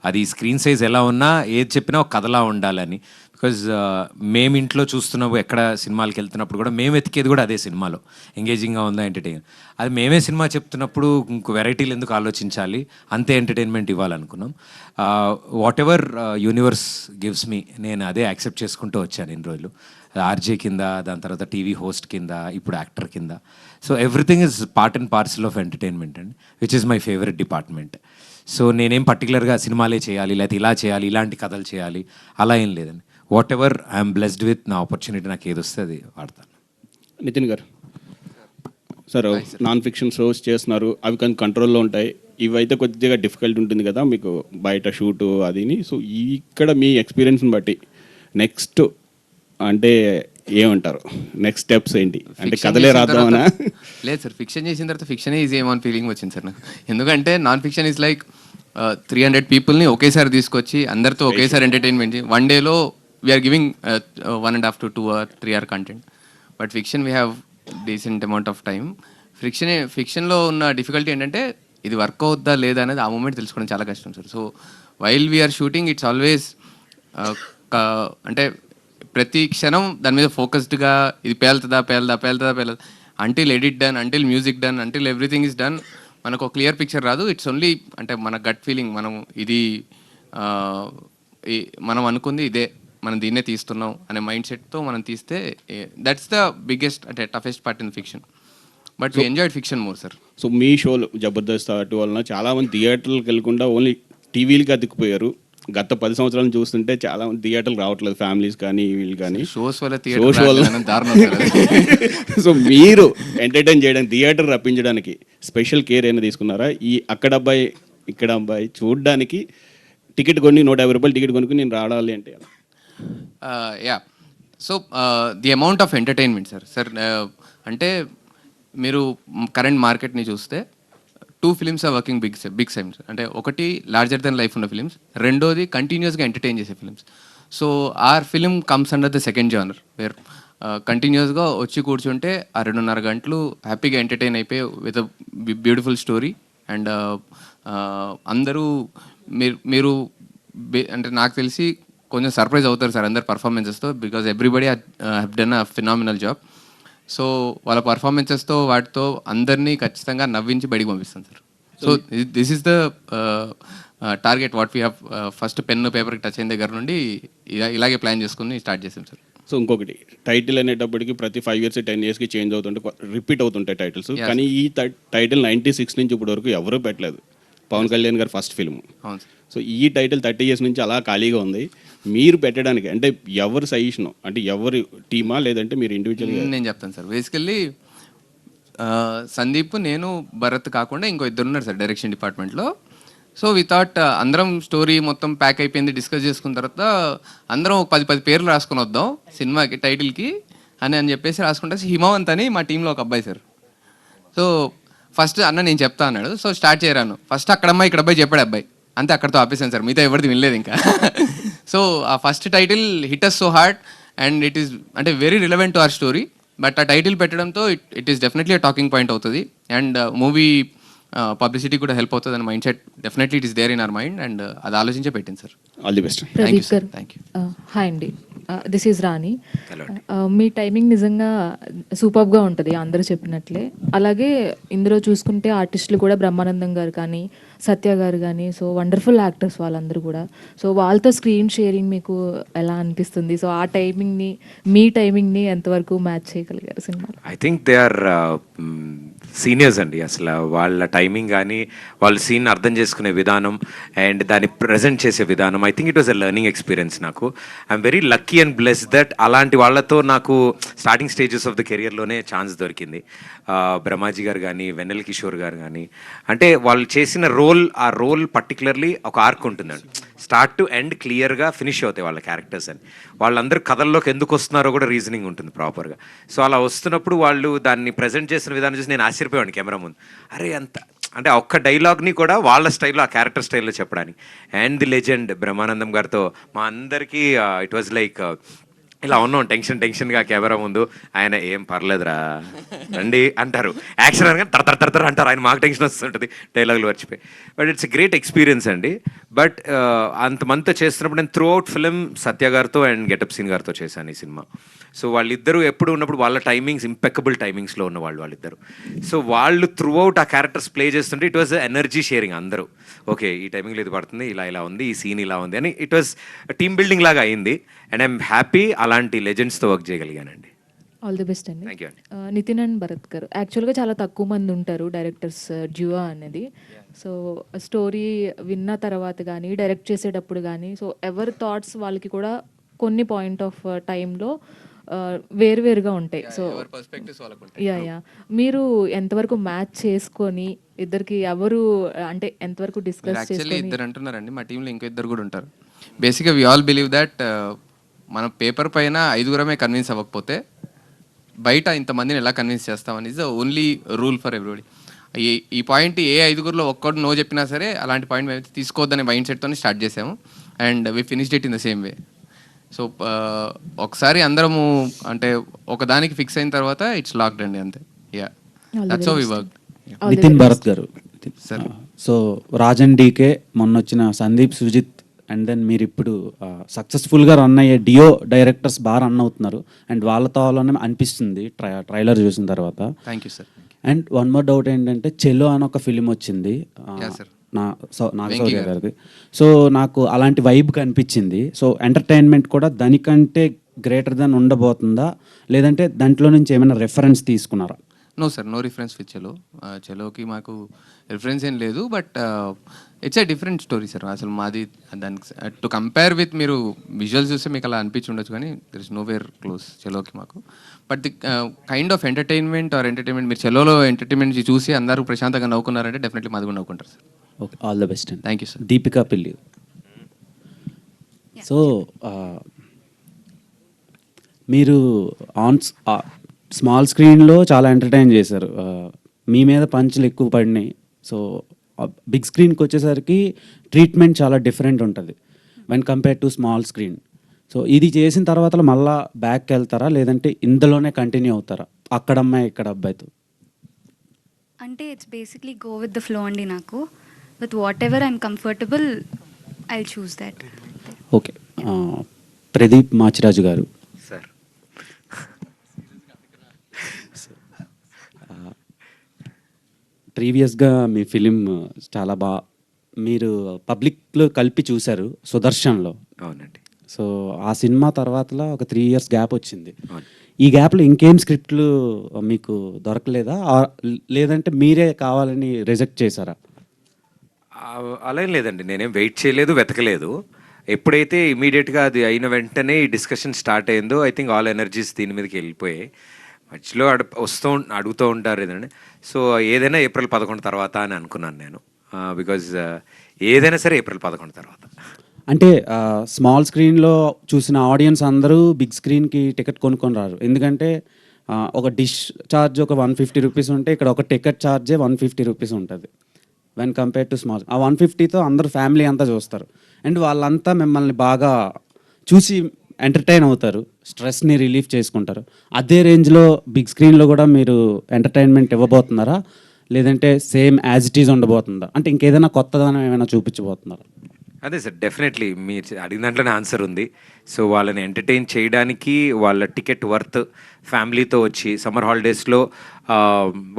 అది స్క్రీన్ సైజ్ ఎలా ఉన్నా ఏది చెప్పినా ఒక కథలా ఉండాలని. బికాజ్ మేము ఇంట్లో చూస్తున్నాము, ఎక్కడ సినిమాలకు వెళ్తున్నప్పుడు కూడా మేము వెతికేది కూడా అదే సినిమాలో ఎంగేజింగ్గా ఉందా, ఎంటర్టైన్. అది మేమే సినిమా చెప్తున్నప్పుడు ఇంకో వెరైటీలు ఎందుకు ఆలోచించాలి, అంతే ఎంటర్టైన్మెంట్ ఇవ్వాలనుకున్నాం. Whatever universe gives me, నేను అదే యాక్సెప్ట్ చేసుకుంటూ వచ్చాను ఇన్ని రోజులు. ఆర్జే కింద, దాని తర్వాత టీవీ హోస్ట్ కింద, ఇప్పుడు యాక్టర్ కింద. So everything is part and parcel of entertainment and which is my favourite department. So నేనేం పర్టికులర్గా సినిమాలే చేయాలి, లేకపోతే ఇలా చేయాలి, ఇలాంటి కథలు చేయాలి, అలా ఏం లేదండి. What ever I'm blessed with, నా ఆపర్చునిటీ నాకు ఏది వస్తే అది వాడతాను. నితిన్ గారు సార్, నాన్ ఫిక్షన్ షోస్ చేస్తున్నారు, అవి కొంచెం కంట్రోల్లో ఉంటాయి. ఇవైతే కొద్దిగా డిఫికల్ట్ ఉంటుంది కదా మీకు బయట షూటు అదిని. సో ఇక్కడ మీ ఎక్స్పీరియన్స్ని బట్టి నెక్స్ట్ అంటే ఏమంటారు, నెక్స్ట్ స్టెప్స్ ఏంటి? అంటే కథలే రాద్దామనా? లేదు సార్, ఫిక్షన్ చేసిన తర్వాత ఫిక్షనే ఈజీ ఏమో అని ఫీలింగ్ వచ్చింది సార్ నాకు. ఎందుకంటే నాన్ ఫిక్షన్ ఈజ్ లైక్ 300 పీపుల్ని ఒకేసారి తీసుకొచ్చి అందరితో ఒకేసారి ఎంటర్టైన్మెంట్ వన్ డేలో we are giving 1.5 to 2 or 3 hour content. But fiction we have decent amount of time. ఫిక్షన్లో ఉన్న డిఫికల్టీ ఏంటంటే ఇది వర్క్ అవుద్దా లేదా అనేది ఆ మూమెంట్ తెలుసుకోవడం చాలా కష్టం సార్. So while we are shooting it's always అంటే ప్రతి క్షణం దాని మీద ఫోకస్డ్గా ఇది పేలుతుందా until edit done, until music done, until everything is done మనకు ఒక క్లియర్ పిక్చర్ రాదు. ఇట్స్ ఓన్లీ అంటే మన గట్ ఫీలింగ్, మనం ఇది మనం అనుకుంది ఇదే, మనం దీన్నే తీస్తున్నాం అనే మైండ్ సెట్తో మనం తీస్తే దట్స్ ద బిగ్గెస్ట్ అంటే toughest part in fiction. But we enjoyed fiction more sir. So మీ షోలు జబర్దస్త్ అటు వలన చాలామంది థియేటర్లకు వెళ్ళకుండా ఓన్లీ టీవీలకి అతుక్కుపోయారు. గత 10 సంవత్సరాలు చూస్తుంటే చాలా మంది థియేటర్లు రావట్లేదు, ఫ్యామిలీస్ కానీ వీళ్ళు కానీ. షోస్ వల్ల సో మీరు ఎంటర్టైన్ చేయడానికి, థియేటర్ రప్పించడానికి స్పెషల్ కేర్ ఏమైనా తీసుకున్నారా? ఈ అక్కడ అబ్బాయి ఇక్కడ అబ్బాయి చూడడానికి టికెట్ కొని 150 రూపాయలు టికెట్ కొనుక్కుని నేను రావాలి అంటే? Yeah, so the amount of entertainment sir అంటే మీరు కరెంట్ మార్కెట్ని చూస్తే 2 films are working big times. అంటే ఒకటి లార్జర్ దెన్ లైఫ్ ఉన్న ఫిలిమ్స్, రెండోది కంటిన్యూస్గా ఎంటర్టైన్ చేసే films. So our film comes under the second genre where కంటిన్యూస్గా వచ్చి కూర్చుంటే ఆ 2.5 గంటలు హ్యాపీగా ఎంటర్టైన్ అయిపోయి with a beautiful story. And అందరూ మీరు అంటే నాకు తెలిసి కొంచెం సర్ప్రైజ్ అవుతారు సార్ అందరు పర్ఫార్మెన్సెస్తో, because everybody have done a phenomenal job. So వాళ్ళ పర్ఫార్మెన్సెస్తో వాటితో అందరినీ ఖచ్చితంగా నవ్వించి బయటికి పంపిస్తాను sir. So this is the target what we have. First pen పేపర్కి టచ్ అయిన దగ్గర నుండి ఇలాగే ప్లాన్ చేసుకుని స్టార్ట్ చేసాం సార్. సో ఇంకొకటి, టైటిల్ అనేటప్పటికి ప్రతి 5 years 10 yearsకి చేంజ్ అవుతుంటే రిపీట్ అవుతుంటాయి టైటిల్స్. కానీ ఈ టైటిల్ 96 నుంచి ఇప్పటి వరకు ఎవరూ పెట్టలేదు. పవన్ కళ్యాణ్ గారు ఫస్ట్ ఫిల్మ్. సో ఈ టైటిల్ 30 years నుంచి అలా ఖాళీగా ఉంది. మీరు పెట్టడానికి అంటే ఎవరు సజెషన్, అంటే ఎవరి టీమా లేదంటే మీరు ఇండివిజువల్గా? నేను చెప్తాను సార్. బేసికల్లీ సందీప్, నేను, భరత్ కాకుండా ఇంకో 2 ఉన్నారు సార్ డైరెక్షన్ డిపార్ట్మెంట్లో. సో వి థాట్ అందరం స్టోరీ మొత్తం ప్యాక్ అయిపోయింది, డిస్కస్ చేసుకున్న తర్వాత అందరం 10 పేర్లు రాసుకొని వద్దాం సినిమాకి టైటిల్కి అని చెప్పేసి రాసుకుంటే హిమవంత్ అని మా టీంలో ఒక అబ్బాయి సార్. సో ఫస్ట్ అన్న నేను చెప్తా అన్నాడు. So start చేయరాను. ఫస్ట్ అక్కడ అమ్మాయి ఇక్కడ అబ్బాయి చెప్పాడు అబ్బాయి, అంతే అక్కడితో ఆపేసాను సార్. మిగతా ఎవరిది వినలేదు ఇంకా. సో ఆ first title hit us so hard and it is అంటే very relevant to our story. But ఆ టైటిల్ పెట్టడంతో it is definitely talking point అవుతుంది అండ్ మూవీ పబ్లిసిటీ కూడా హెల్ప్ అవుతుంది అని mind set definitely it is there in our mind and అది ఆలోచించే పెట్టింది sir. All the best. Thank you sir. Thank you. Hi అండి, దిస్ ఈజ్ రాణి. మీ timing నిజంగా సూపర్గా ఉంటుంది అందరూ చెప్పినట్లే. అలాగే ఇందులో చూసుకుంటే ఆర్టిస్టులు కూడా బ్రహ్మానందం గారు కానీ, సత్య గారు కానీ, సో వండర్ఫుల్ యాక్టర్స్ వాళ్ళందరూ కూడా. సో వాళ్ళతో స్క్రీన్ షేరింగ్ మీకు ఎలా అనిపిస్తుంది? సో ఆ టైమింగ్ని, మీ టైమింగ్ని ఎంతవరకు మ్యాచ్ చేయగలిగారు సినిమాలో? I think they are seniors అండి. అసలు వాళ్ళ టైమింగ్ కానీ, వాళ్ళ సీన్ అర్థం చేసుకునే విధానం అండ్ దాన్ని ప్రజెంట్ చేసే విధానం, I think it was a learning experience. నాకు I'm very lucky and blessed that అలాంటి వాళ్ళతో నాకు స్టార్టింగ్ స్టేజెస్ ఆఫ్ ద కెరియర్లోనే ఛాన్స్ దొరికింది. బ్రహ్మాజీ గారు కానీ, వెన్నెల కిషోర్ గారు కానీ, అంటే వాళ్ళు చేసిన ఆ రోల్ పర్టికులర్లీ ఒక ఆర్క్ ఉంటుందండి. స్టార్ట్ టు ఎండ్ క్లియర్గా ఫినిష్ అవుతాయి వాళ్ళ క్యారెక్టర్స్ అని. వాళ్ళందరూ కథల్లోకి ఎందుకు వస్తున్నారో కూడా రీజనింగ్ ఉంటుంది ప్రాపర్గా. సో అలా వస్తున్నప్పుడు వాళ్ళు దాన్ని ప్రజెంట్ చేసిన విధానం చూసి నేను ఆశ్చర్యపోయాను కెమెరా ముందు. అరే అంత అంటే ఆ ఒక్క డైలాగ్ని కూడా వాళ్ళ స్టైల్లో, ఆ క్యారెక్టర్ స్టైల్లో చెప్పడానికి. అండ్ ది లెజెండ్ బ్రహ్మానందం గారితో మా అందరికీ ఇట్ వాజ్ లైక్ ఇలా ఉన్నాం టెన్షన్గా కెమెరా ముందు. ఆయన ఏం పర్లేదురా రండి అంటారు, యాక్షన్ అనగా తర అంటారు, ఆయన మాకు టెన్షన్ వస్తుంటుంది డైలాగులు మర్చిపోయి. బట్ ఇట్స్ గ్రేట్ ఎక్స్పీరియన్స్ అండి. బట్ అంతమంతా చేస్తున్నప్పుడు నేను త్రూ అవుట్ ఫిలిం సత్య గారితో అండ్ గెటప్ సీన్ గారితో చేశాను ఈ సినిమా. సో వాళ్ళిద్దరూ ఎప్పుడు ఉన్నప్పుడు వాళ్ళ టైమింగ్స్ ఇంపెక్కబుల్ టైమింగ్స్లో ఉన్న వాళ్ళిద్దరు. సో వాళ్ళు త్రూ అవుట్ ఆ క్యారెక్టర్స్ ప్లే చేస్తుంటే ఇట్ వాజ్ ఎనర్జీ షేరింగ్. అందరూ ఓకే ఈ టైమింగ్లో ఇది పడుతుంది, ఇలా ఉంది, ఈ సీన్ ఇలా ఉంది అని ఇట్ వాజ్ టీమ్ బిల్డింగ్ లాగా అయింది. అండ్ ఐఎమ్ హ్యాపీ అలాంటి లెజెండ్స్తో వర్క్ చేయగలిగానండి. ఆల్ ది బెస్ట్ అండి. థ్యాంక్ యూ అండి. నితిన్ అండ్ భరత్ గారు యాక్చువల్గా చాలా తక్కువ మంది ఉంటారు డైరెక్టర్స్ డ్యూయో అనేది. సో స్టోరీ విన్న తర్వాత కానీ డైరెక్ట్ చేసేటప్పుడు కానీ సో ఎవరి థాట్స్ వాళ్ళకి కూడా కొన్ని పాయింట్ ఆఫ్ టైంలో వేరువేరుగా ఉంటాయి. సో యా మీరు ఎంతవరకు మ్యాచ్ చేసుకొని ఇద్దరికి ఎవరు అంటే ఎంతవరకు డిస్కస్ యాక్చువల్లీ చేసుకొని ఇద్దరు అంటున్నారండి, మా టీంలో ఇంకో ఇద్దరు కూడా ఉంటారు. బేసిక్గా వి ఆల్ బిలీవ్ దట్ మన పేపర్ పైన 5గురమే కన్విన్స్ అవ్వకపోతే బయట ఇంతమందిని ఎలా కన్విన్స్ చేస్తామని is the only rule for everybody. ఈ పాయింట్ ఏ 5గురిలో ఒక్కడు నో చెప్పినా సరే అలాంటి పాయింట్ మేము తీసుకోవద్దనే మైండ్ సెట్తో స్టార్ట్ చేసాము. And we finished it in the same way. So ఒకసారి అందరము అంటే ఒకదానికి ఫిక్స్ అయిన తర్వాత ఇట్స్ లాక్డ్ అండి, అంతే. Yeah that's how we work. Nitin Bharat గారు సార్, సో రాజన్ డీకే మొన్న వచ్చిన సందీప్ సుజిత్ అండ్ దెన్ మీరు ఇప్పుడు సక్సెస్ఫుల్గా రన్ అయ్యే డియో డైరెక్టర్స్ బాగా రన్ అవుతున్నారు అండ్ వాళ్ళతో వాళ్ళనే అనిపిస్తుంది ట్రైలర్ చూసిన తర్వాత. Thank you sir. And one more doubt ఏంటంటే చెలో అని ఒక ఫిలిం వచ్చింది నాగశౌర్య గారిది. సో నాకు అలాంటి వైబ్ కనిపించింది. సో ఎంటర్టైన్మెంట్ కూడా దానికంటే గ్రేటర్ దాన్ ఉండబోతుందా, లేదంటే దాంట్లో నుంచి ఏమైనా రెఫరెన్స్ తీసుకున్నారా? No sir, no reference with Chalo. చెలోకి మాకు రిఫరెన్స్ ఏం లేదు. But it's a different story sir. అసలు మాది దానికి టు కంపేర్ విత్ మీరు విజువల్స్ చూస్తే మీకు అలా అనిపించి ఉండొచ్చు, కానీ there is nowhere close చెలోకి మాకు. But the kind of entertainment మీరు చెలోలో ఎంటర్టైన్మెంట్ చూసి అందరూ ప్రశాంతంగా నవ్వుకున్నారంటే డెఫినెట్లీ మాది కూడా నవ్వుకుంటారు sir. Okay, all the best అండి. Thank you sir. Deepika Pilli. So మీరు ఆన్ స్మాల్ స్క్రీన్లో చాలా ఎంటర్టైన్ చేశారు, మీ మీద పంచులు ఎక్కువ పడినాయి. సో బిగ్ స్క్రీన్కి వచ్చేసరికి ట్రీట్మెంట్ చాలా డిఫరెంట్ ఉంటుంది when compare to small screen. So ఇది చేసిన తర్వాత మళ్ళీ బ్యాక్కి వెళ్తారా, లేదంటే ఇందులోనే కంటిన్యూ అవుతారా అక్కడ అమ్మాయి ఇక్కడ అబ్బాయితో? అంటే it's basically go with the flow అండి. నాకు with what ever I'm comfortable I choose that. Okay, Pradeep Machiraju గారు సార్. ప్రీవియస్గా మీ ఫిలిం చాలా మీరు పబ్లిక్లో కలిపి చూశారు సుదర్శన్లో. అవునండి. సో ఆ సినిమా తర్వాతలో ఒక 3 years గ్యాప్ వచ్చింది. ఈ గ్యాప్లో ఇంకేం స్క్రిప్ట్లు మీకు దొరకలేదా, లేదంటే మీరే కావాలని రిజెక్ట్ చేశారా? అలా ఏం లేదండి, నేనేం వెయిట్ చేయలేదు, వెతకలేదు. ఎప్పుడైతే ఇమీడియట్గా అది అయిన వెంటనే ఈ డిస్కషన్ స్టార్ట్ అయిందో ఐ థింక్ ఆల్ ఎనర్జీస్ దీని మీదకి వెళ్ళిపోయాయి. మధ్యలో అడుగుతూ ఉంటారు ఏదంటే. సో ఏదైనా ఏప్రిల్ 11 తర్వాత అని అనుకున్నాను నేను, బికాజ్ ఏదైనా సరే ఏప్రిల్ 11 తర్వాత. అంటే స్మాల్ స్క్రీన్లో చూసిన ఆడియన్స్ అందరూ బిగ్ స్క్రీన్కి టికెట్ కొనుక్కొని రారు, ఎందుకంటే ఒక డిష్ ఛార్జ్ ఒక 150 రూపీస్ ఉంటే ఇక్కడ ఒక టికెట్ ఛార్జే 150 రూపీస్ ఉంటుంది వెన్ కంపేర్ టు స్మాల్. ఆ 150తో అందరూ ఫ్యామిలీ అంతా చూస్తారు అండ్ వాళ్ళంతా మిమ్మల్ని బాగా చూసి ఎంటర్టైన్ అవుతారు, స్ట్రెస్ని రిలీఫ్ చేసుకుంటారు. అదే రేంజ్లో బిగ్ స్క్రీన్లో కూడా మీరు ఎంటర్టైన్మెంట్ ఇవ్వబోతున్నారా, లేదంటే సేమ్ యాజ్ ఇట్ ఈజ్ ఉండబోతుందా, అంటే ఇంకేదైనా కొత్తదనం ఏమైనా చూపించబోతున్నారా? అదే సార్, డెఫినెట్లీ మీరు అడిగిన దాంట్లోనే ఆన్సర్ ఉంది. సో వాళ్ళని ఎంటర్టైన్ చేయడానికి వాళ్ళ టికెట్ వర్త్ ఫ్యామిలీతో వచ్చి సమ్మర్ హాలిడేస్లో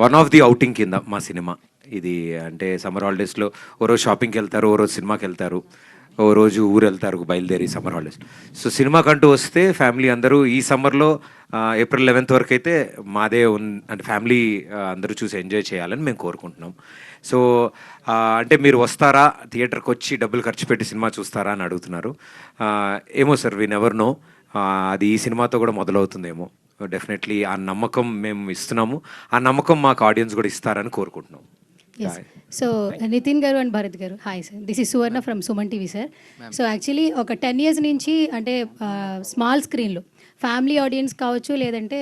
వన్ ఆఫ్ ది అవుటింగ్ కింద మా సినిమా ఇది. అంటే సమ్మర్ హాలిడేస్లో ఓ రోజు షాపింగ్కి వెళ్తారు, ఓ రోజు సినిమాకి వెళ్తారు, ఓ రోజు ఊరు వెళ్తారు బయలుదేరి సమ్మర్ హాలిడేస్. సో సినిమాకంటూ వస్తే ఫ్యామిలీ అందరూ ఈ సమ్మర్లో ఏప్రిల్ 11th వరకు అయితే మాదే అంటే ఫ్యామిలీ అందరూ చూసి ఎంజాయ్ చేయాలని మేము కోరుకుంటున్నాం. సో అంటే మీరు వస్తారా, థియేటర్కి వచ్చి డబ్బులు ఖర్చు పెట్టి సినిమా చూస్తారా అని అడుగుతున్నారు. ఏమో సార్, వి నెవర్ నో. అది ఈ సినిమాతో కూడా మొదలవుతుందేమో. డెఫినెట్లీ ఆ నమ్మకం మేము ఇస్తున్నాము, ఆ నమ్మకం మాకు ఆడియన్స్ కూడా ఇస్తారని కోరుకుంటున్నాం. Yes. So నితిన్ గారు అండ్ భరత్ గారు hi sir, this is Suvarna from Suman TV sir. So actually ఒక 10 years నుంచి అంటే స్మాల్ స్క్రీన్లో ఫ్యామిలీ ఆడియన్స్ కావచ్చు, లేదంటే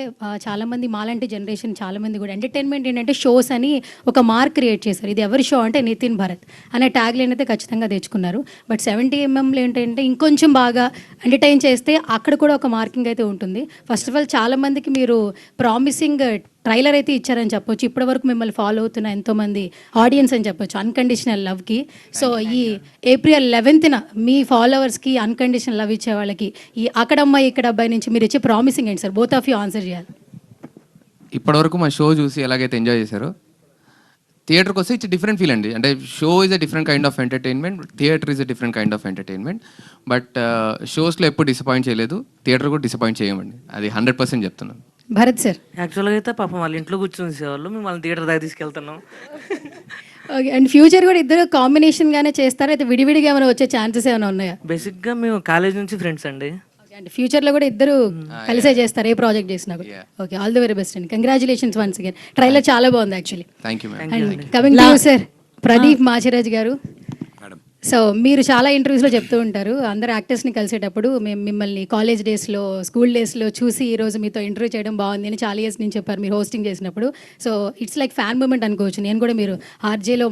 చాలామంది మాలాంటి జనరేషన్ చాలామంది కూడా ఎంటర్టైన్మెంట్ ఏంటంటే షోస్ అని ఒక మార్క్ క్రియేట్ చేశారు. ఇది ఎవరి షో అంటే నితిన్ భరత్ అనే ట్యాగ్ లైన్ అయితే ఖచ్చితంగా తెచ్చుకున్నారు. బట్ 70mm ఏంటంటే ఇంకొంచెం బాగా ఎంటర్టైన్ చేస్తే అక్కడ కూడా ఒక మార్కింగ్ అయితే ఉంటుంది. ఫస్ట్ ఆఫ్ ఆల్ చాలామందికి మీరు ప్రామిసింగ్ ట్రైలర్ అయితే ఇచ్చారని చెప్పొచ్చు. ఇప్పటి వరకు మిమ్మల్ని ఫాలో అవుతున్న ఎంతోమంది ఆడియన్స్ అని చెప్పొచ్చు అన్కండిషనల్ లవ్కి. సో ఈ April 11th మీ ఫాలోవర్స్కి అన్కండిషనల్ లవ్ ఇచ్చే వాళ్ళకి ఈ అక్కడ అమ్మాయి ఇక్కడ అబ్బాయి నుంచి మీరు ఇచ్చే ప్రామిసింగ్ ఏంటి sir? Both of you answer చేయాలి. ఇప్పటివరకు మా షో చూసి ఎలాగైతే ఎంజాయ్ చేశారో, థియేటర్కి వస్తే ఇట్స్ డిఫరెంట్ ఫీల్ అండి. అంటే show is a different kind of entertainment, theatre is a different kind of entertainment. But షోస్లో ఎప్పుడు డిసప్పాయింట్ చేయలేదు, థియేటర్ కూడా డిసప్పాయింట్ చేయమండి, అది 100% చెప్తున్నాను. భరత్ సార్ యాక్చువల్గా అయితే పాపం వాళ్ళ ఇంట్లో కూర్చొని సేవాళ్ళు, మేము వాళ్ళని థియేటర్ దాకా తీసుకెళ్తున్నాం. ఓకే, అండ్ ఫ్యూచర్ కూడా ఇద్దరు కాంబినేషన్గానే చేస్తారా, అయితే విడివిడిగా ఏమైనా వచ్చే ఛాన్సెస్ ఏమైనా ఉన్నాయా? బేసిక్గా మేము కాలేజ్ నుంచి ఫ్రెండ్స్ అండి. అంటే ఫ్యూచర్లో కూడా ఇద్దరు కలిసే చేస్తారు ఏ ప్రాజెక్ట్ చేసినా కూడా. Okay, all the very best అండి, కంగ్రాచులేషన్స్ వన్స్ అగైన్. ట్రైలర్ చాలా బాగుంది actually. Thank you ma'am. And coming to sir Pradeep Machiraj గారు. సో మీరు చాలా ఇంటర్వ్యూస్లో చెప్తూ ఉంటారు అందరు యాక్టర్స్ని కలిసేటప్పుడు మేము మిమ్మల్ని కాలేజ్ డేస్లో స్కూల్ డేస్లో చూసి ఈరోజు మీతో ఇంటర్వ్యూ చేయడం బాగుంది అని చాలా ఇయర్స్ నుంచి చెప్పారు మీరు హోస్టింగ్ చేసినప్పుడు. So it's like fan moment అనుకోవచ్చు. నేను కూడా మీరు ఆర్జేలో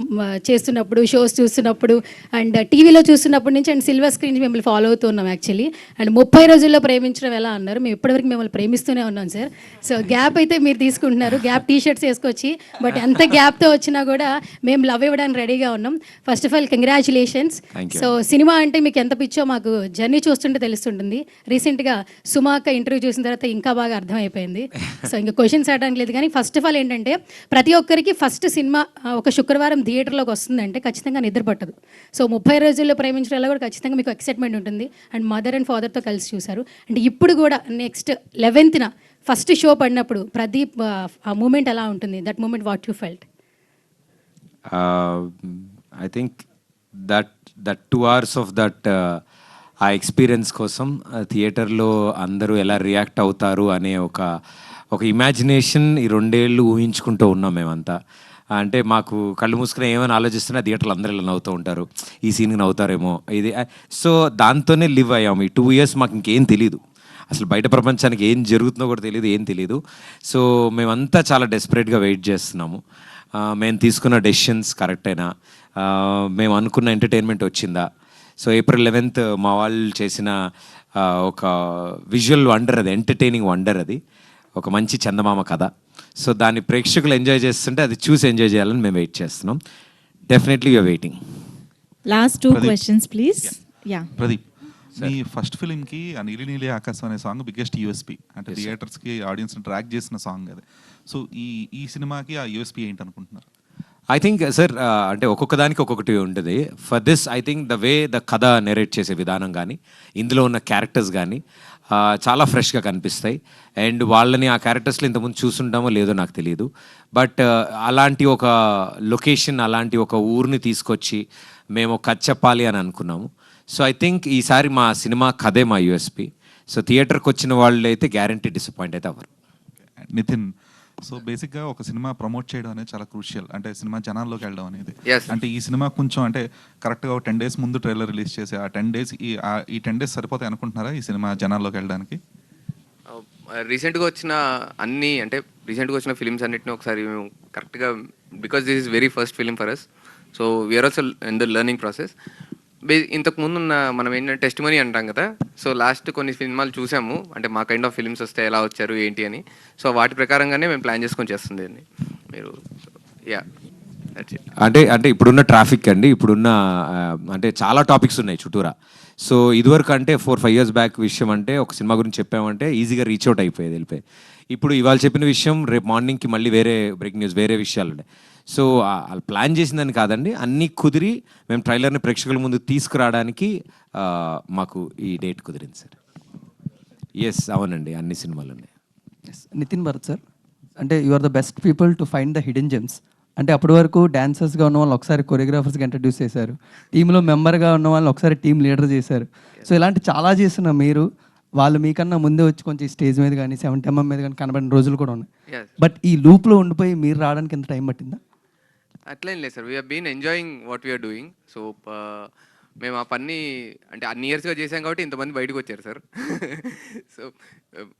చేస్తున్నప్పుడు, షోస్ చూస్తున్నప్పుడు అండ్ టీవీలో చూస్తున్నప్పటి నుంచి అండ్ సిల్వర్ స్క్రీన్ మిమ్మల్ని ఫాలో అవుతూ ఉన్నాం యాక్చువల్లీ. అండ్ 30 రోజుల్లో ప్రేమించడం ఎలా అన్నారు, మేము ఇప్పటివరకు మిమ్మల్ని ప్రేమిస్తూనే ఉన్నాం సార్. సో గ్యాప్ అయితే మీరు తీసుకుంటున్నారు, గ్యాప్ టీషర్ట్స్ వేసుకొచ్చి, బట్ ఎంత గ్యాప్తో వచ్చినా కూడా మేము లవ్ ఇవ్వడానికి రెడీగా ఉన్నాం. First of all congratulations. So cinema అంటే మీకు ఎంత పిచ్చో మాకు జర్నీ చూస్తుంటే తెలుస్తుంటుంది. రీసెంట్గా సుమాక ఇంటర్వ్యూ చూసిన తర్వాత ఇంకా బాగా అర్థమైపోయింది. సో ఇంకా క్వశ్చన్స్ అడడానికి లేదు, కానీ ఫస్ట్ ఆఫ్ ఆల్ ఏంటంటే ప్రతి ఒక్కరికి ఫస్ట్ సినిమా ఒక శుక్రవారం థియేటర్లోకి వస్తుందంటే ఖచ్చితంగా నిద్ర పట్టదు. సో 30 రోజుల్లో ప్రేమించడంలో కూడా ఖచ్చితంగా మీకు ఎక్సైట్మెంట్ ఉంటుంది. అండ్ మదర్ అండ్ ఫాదర్తో కలిసి చూశారు. అండ్ ఇప్పుడు కూడా నెక్స్ట్ 11th ఫస్ట్ షో పడినప్పుడు ప్రదీప్ ఆ మూమెంట్ ఎలా ఉంటుంది? That moment what you felt? I think that 2 hours of that uh experience కోసం థియేటర్లో అందరూ ఎలా రియాక్ట్ అవుతారు అనే ఒక ఇమాజినేషన్ ఈ 2 ఏళ్ళు ఊహించుకుంటూ ఉన్నాం మేమంతా. అంటే మాకు కళ్ళు మూసుకుని ఏమైనా ఆలోచిస్తున్నా థియేటర్లో అందరూ ఇలా నవ్వుతూ ఉంటారు, ఈ సీన్కి నవ్వుతారేమో ఇది. సో దాంతోనే లివ్ అయ్యాము ఈ 2 years. మాకు ఇంకేం తెలీదు, అసలు బయట ప్రపంచానికి ఏం జరుగుతుందో కూడా తెలియదు, ఏం తెలీదు. సో మేమంతా చాలా డెస్పరేట్గా వెయిట్ చేస్తున్నాము. మేము తీసుకున్న డెసిషన్స్ కరెక్టేనా, మేము అనుకున్న ఎంటర్టైన్మెంట్ వచ్చిందా. సో April 11th మా వాళ్ళు చేసిన ఒక విజువల్ వండర్, అది ఎంటర్టైనింగ్ వండర్, అది ఒక మంచి చందమామ కథ. సో దాన్ని ప్రేక్షకులు ఎంజాయ్ చేస్తుంటే అది చూసి ఎంజాయ్ చేయాలని మేము వెయిట్ చేస్తున్నాం. Definitely you are waiting. Last 2 questions please. Yeah Pradeep, మీ ఫస్ట్ ఫిలింకి ఆ నీలి నీలి ఆకాశం అనే సాంగ్ బిగ్గెస్ట్ యూఎస్పీ, అంటే థియేటర్స్కి ఆడియన్స్ని ట్రాక్ చేసిన సాంగ్ అది. సో ఈ సినిమాకి ఆ యూఎస్పీ ఏంటి అనుకుంటున్నారు? ఐ థింక్ సార్ అంటే ఒక్కొక్క దానికి ఒక్కొక్కటి ఉంటుంది. For this I think the way the కథ నెరేట్ చేసే విధానం కానీ, ఇందులో ఉన్న క్యారెక్టర్స్ కానీ చాలా ఫ్రెష్గా కనిపిస్తాయి. అండ్ వాళ్ళని ఆ క్యారెక్టర్స్లో ఇంతకుముందు చూసుంటామో లేదో నాకు తెలియదు, బట్ అలాంటి ఒక లొకేషన్, అలాంటి ఒక ఊరిని తీసుకొచ్చి మేము కథ చెప్పాలి అని అనుకున్నాము. సో ఐ థింక్ ఈసారి మా సినిమా కథే మా యూఎస్పీ. సో థియేటర్కి వచ్చిన వాళ్ళు అయితే గ్యారంటీ డిసప్పాయింట్ అయితే అవ్వరు. నితిన్, సో బేసిక్గా ఒక సినిమా ప్రమోట్ చేయడం అనేది చాలా క్రూషియల్, అంటే సినిమా జనాల్లోకి వెళ్ళడం అనేది. అంటే ఈ సినిమా కొంచెం అంటే కరెక్ట్గా ఒక 10 days ముందు ట్రైలర్ రిలీజ్ చేసి ఆ 10 days ఈ 10 days సరిపోతాయి అనుకుంటున్నారా ఈ సినిమా జనాల్లోకి వెళ్ళడానికి? రీసెంట్గా వచ్చిన ఫిలిమ్స్ అన్నిటిని ఒకసారి మేము కరెక్ట్గా, because this is very first film for us, so we're also in the learning process. ఇంతకు ముందు ఉన్న మనం ఏంటంటే టెస్ట్ మనీ అంటాం కదా, సో లాస్ట్ కొన్ని సినిమాలు చూసాము, అంటే మా కైండ్ ఆఫ్ ఫిలిమ్స్ వస్తే ఎలా వచ్చారు ఏంటి అని. సో వాటి ప్రకారంగానే మేము ప్లాన్ చేసుకొని చేస్తుంది అండి మీరు. యా, అంటే ఇప్పుడున్న ట్రాఫిక్ అండి, ఇప్పుడున్న అంటే చాలా టాపిక్స్ ఉన్నాయి చుట్టూరా. సో ఇదివరకు అంటే 4-5 years బ్యాక్ విషయం అంటే ఒక సినిమా గురించి చెప్పామంటే ఈజీగా రీచ్ అవుట్ అయిపోయేది, వెళ్ళిపోయి. ఇప్పుడు ఇవాళ చెప్పిన విషయం రేపు మార్నింగ్కి మళ్ళీ వేరే బ్రేకింగ్ న్యూస్, వేరే విషయాలు ఉన్నాయి. సో వాళ్ళు ప్లాన్ చేసిందని కాదండి, అన్నీ కుదిరి మేము ట్రైలర్ని ప్రేక్షకుల ముందు తీసుకురావడానికి మాకు ఈ డేట్ కుదిరింది సార్. ఎస్, అవునండి, అన్ని సినిమాలు ఉన్నాయి. నితిన్ భరత్ సార్, అంటే you are the best people to find the hidden gems. అంటే అప్పటి వరకు డాన్సర్స్గా ఉన్న వాళ్ళు ఒకసారి కొరియోగ్రాఫర్స్గా ఇంట్రడ్యూస్ చేశారు, టీంలో మెంబర్గా ఉన్న వాళ్ళని ఒకసారి టీం లీడర్ చేశారు. సో ఇలాంటి చాలా చేసిన మీరు, వాళ్ళు మీకన్నా ముందే వచ్చి కొంచెం స్టేజ్ మీద కానీ 70mm మీద కానీ కనబడిన రోజులు కూడా ఉన్నాయి. బట్ ఈ లూప్లో ఉండిపోయి మీరు రావడానికి ఎంత టైం పట్టిందా? అట్లేం లేదు సార్, we're been enjoying what we're doing. So మేము ఆ పని అంటే అన్ని ఇయర్స్గా చేసాం కాబట్టి ఇంతమంది బయటకు వచ్చారు సార్. సో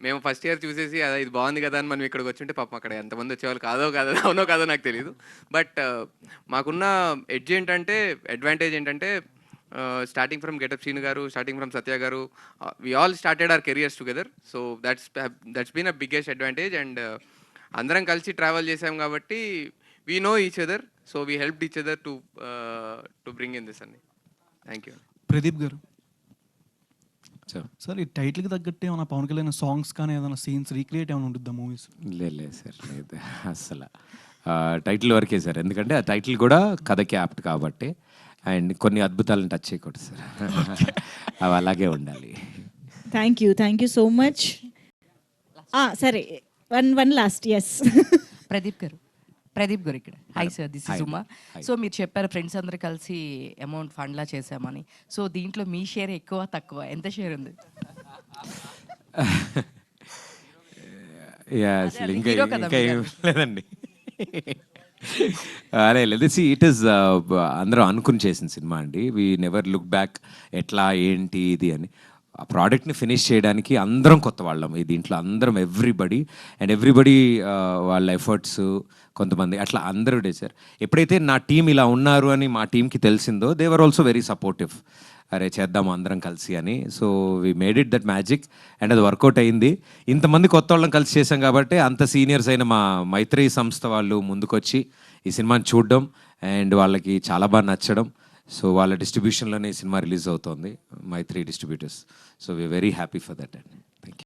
మేము ఫస్ట్ ఇయర్ చూసేసి అదే ఇది బాగుంది కదా అని మనం ఇక్కడికి వచ్చుంటే పాపం అక్కడ ఎంతమంది వచ్చేవాళ్ళు అవునో కాదో నాకు తెలియదు. బట్ మాకున్న అడ్వాంటేజ్ ఏంటంటే స్టార్టింగ్ ఫ్రమ్ గెటప్ శ్రీను గారు, starting from Satya garu, we all started our careers together. So that's been a biggest advantage. And అందరం కలిసి ట్రావెల్ చేసాం కాబట్టి we know each other. So we helped each other to bring in this అండి. Thank you. Pradeep garu sir, ఈ టైటిల్కి తగ్గట్టు ఏమైనా Pawan Kalyan songs కానీ ఏదైనా సీన్స్ రీక్రియేట్ ఏమైనా ఉంటుందా మూవీస్? లేదు సార్, లేదు అసలు. టైటిల్ వరకే సార్, ఎందుకంటే ఆ టైటిల్ కూడా కథకి యాప్ట్ కాబట్టి. అండ్ కొన్ని అద్భుతాలను టచ్ చేయకూడదు సార్, అవి అలాగే ఉండాలి. Thank you so much. సరే, వన్ లాస్ట్. ఎస్ ప్రదీప్ గారు ఇక్కడ. Hi sir, this is Uma. So మీరు చెప్పారు ఫ్రెండ్స్ అందరూ కలిసి అమౌంట్ ఫండ్లా చేసామని. సో దీంట్లో మీ షేర్ ఎక్కువ తక్కువ ఎంత షేర్ ఉంది? అసలు ఇంకా ఏం లేదండి. అరే లేదు, ఇట్ ఈస్ అందరూ అనుకుని చేసిన సినిమా అండి. వీ నెవర్ లుక్ బ్యాక్ ఎట్లా ఏంటి ఇది అని. ఆ ప్రోడక్ట్ని ఫినిష్ చేయడానికి అందరం కొత్త వాళ్ళం ఈ దీంట్లో, అందరం ఎవ్రీబడి వాళ్ళ ఎఫర్ట్స్, కొంతమంది అట్లా అందరూ సార్. ఎప్పుడైతే నా టీం ఇలా ఉన్నారు అని మా టీంకి తెలిసిందో, they were also very supportive. అరే చేద్దాము అందరం కలిసి అని. So we made it that magic and అది వర్కౌట్ అయింది. ఇంతమంది కొత్త వాళ్ళని కలిసి చేసాం కాబట్టి అంత సీనియర్స్ అయిన మా మైత్రి సంస్థ వాళ్ళు ముందుకొచ్చి ఈ సినిమాని చూడడం అండ్ వాళ్ళకి చాలా బాగా నచ్చడం. సో వాళ్ళ డిస్ట్రిబ్యూషన్లోనే ఈ సినిమా రిలీజ్ అవుతోంది, Mythri distributors. So we are very happy for that అండి.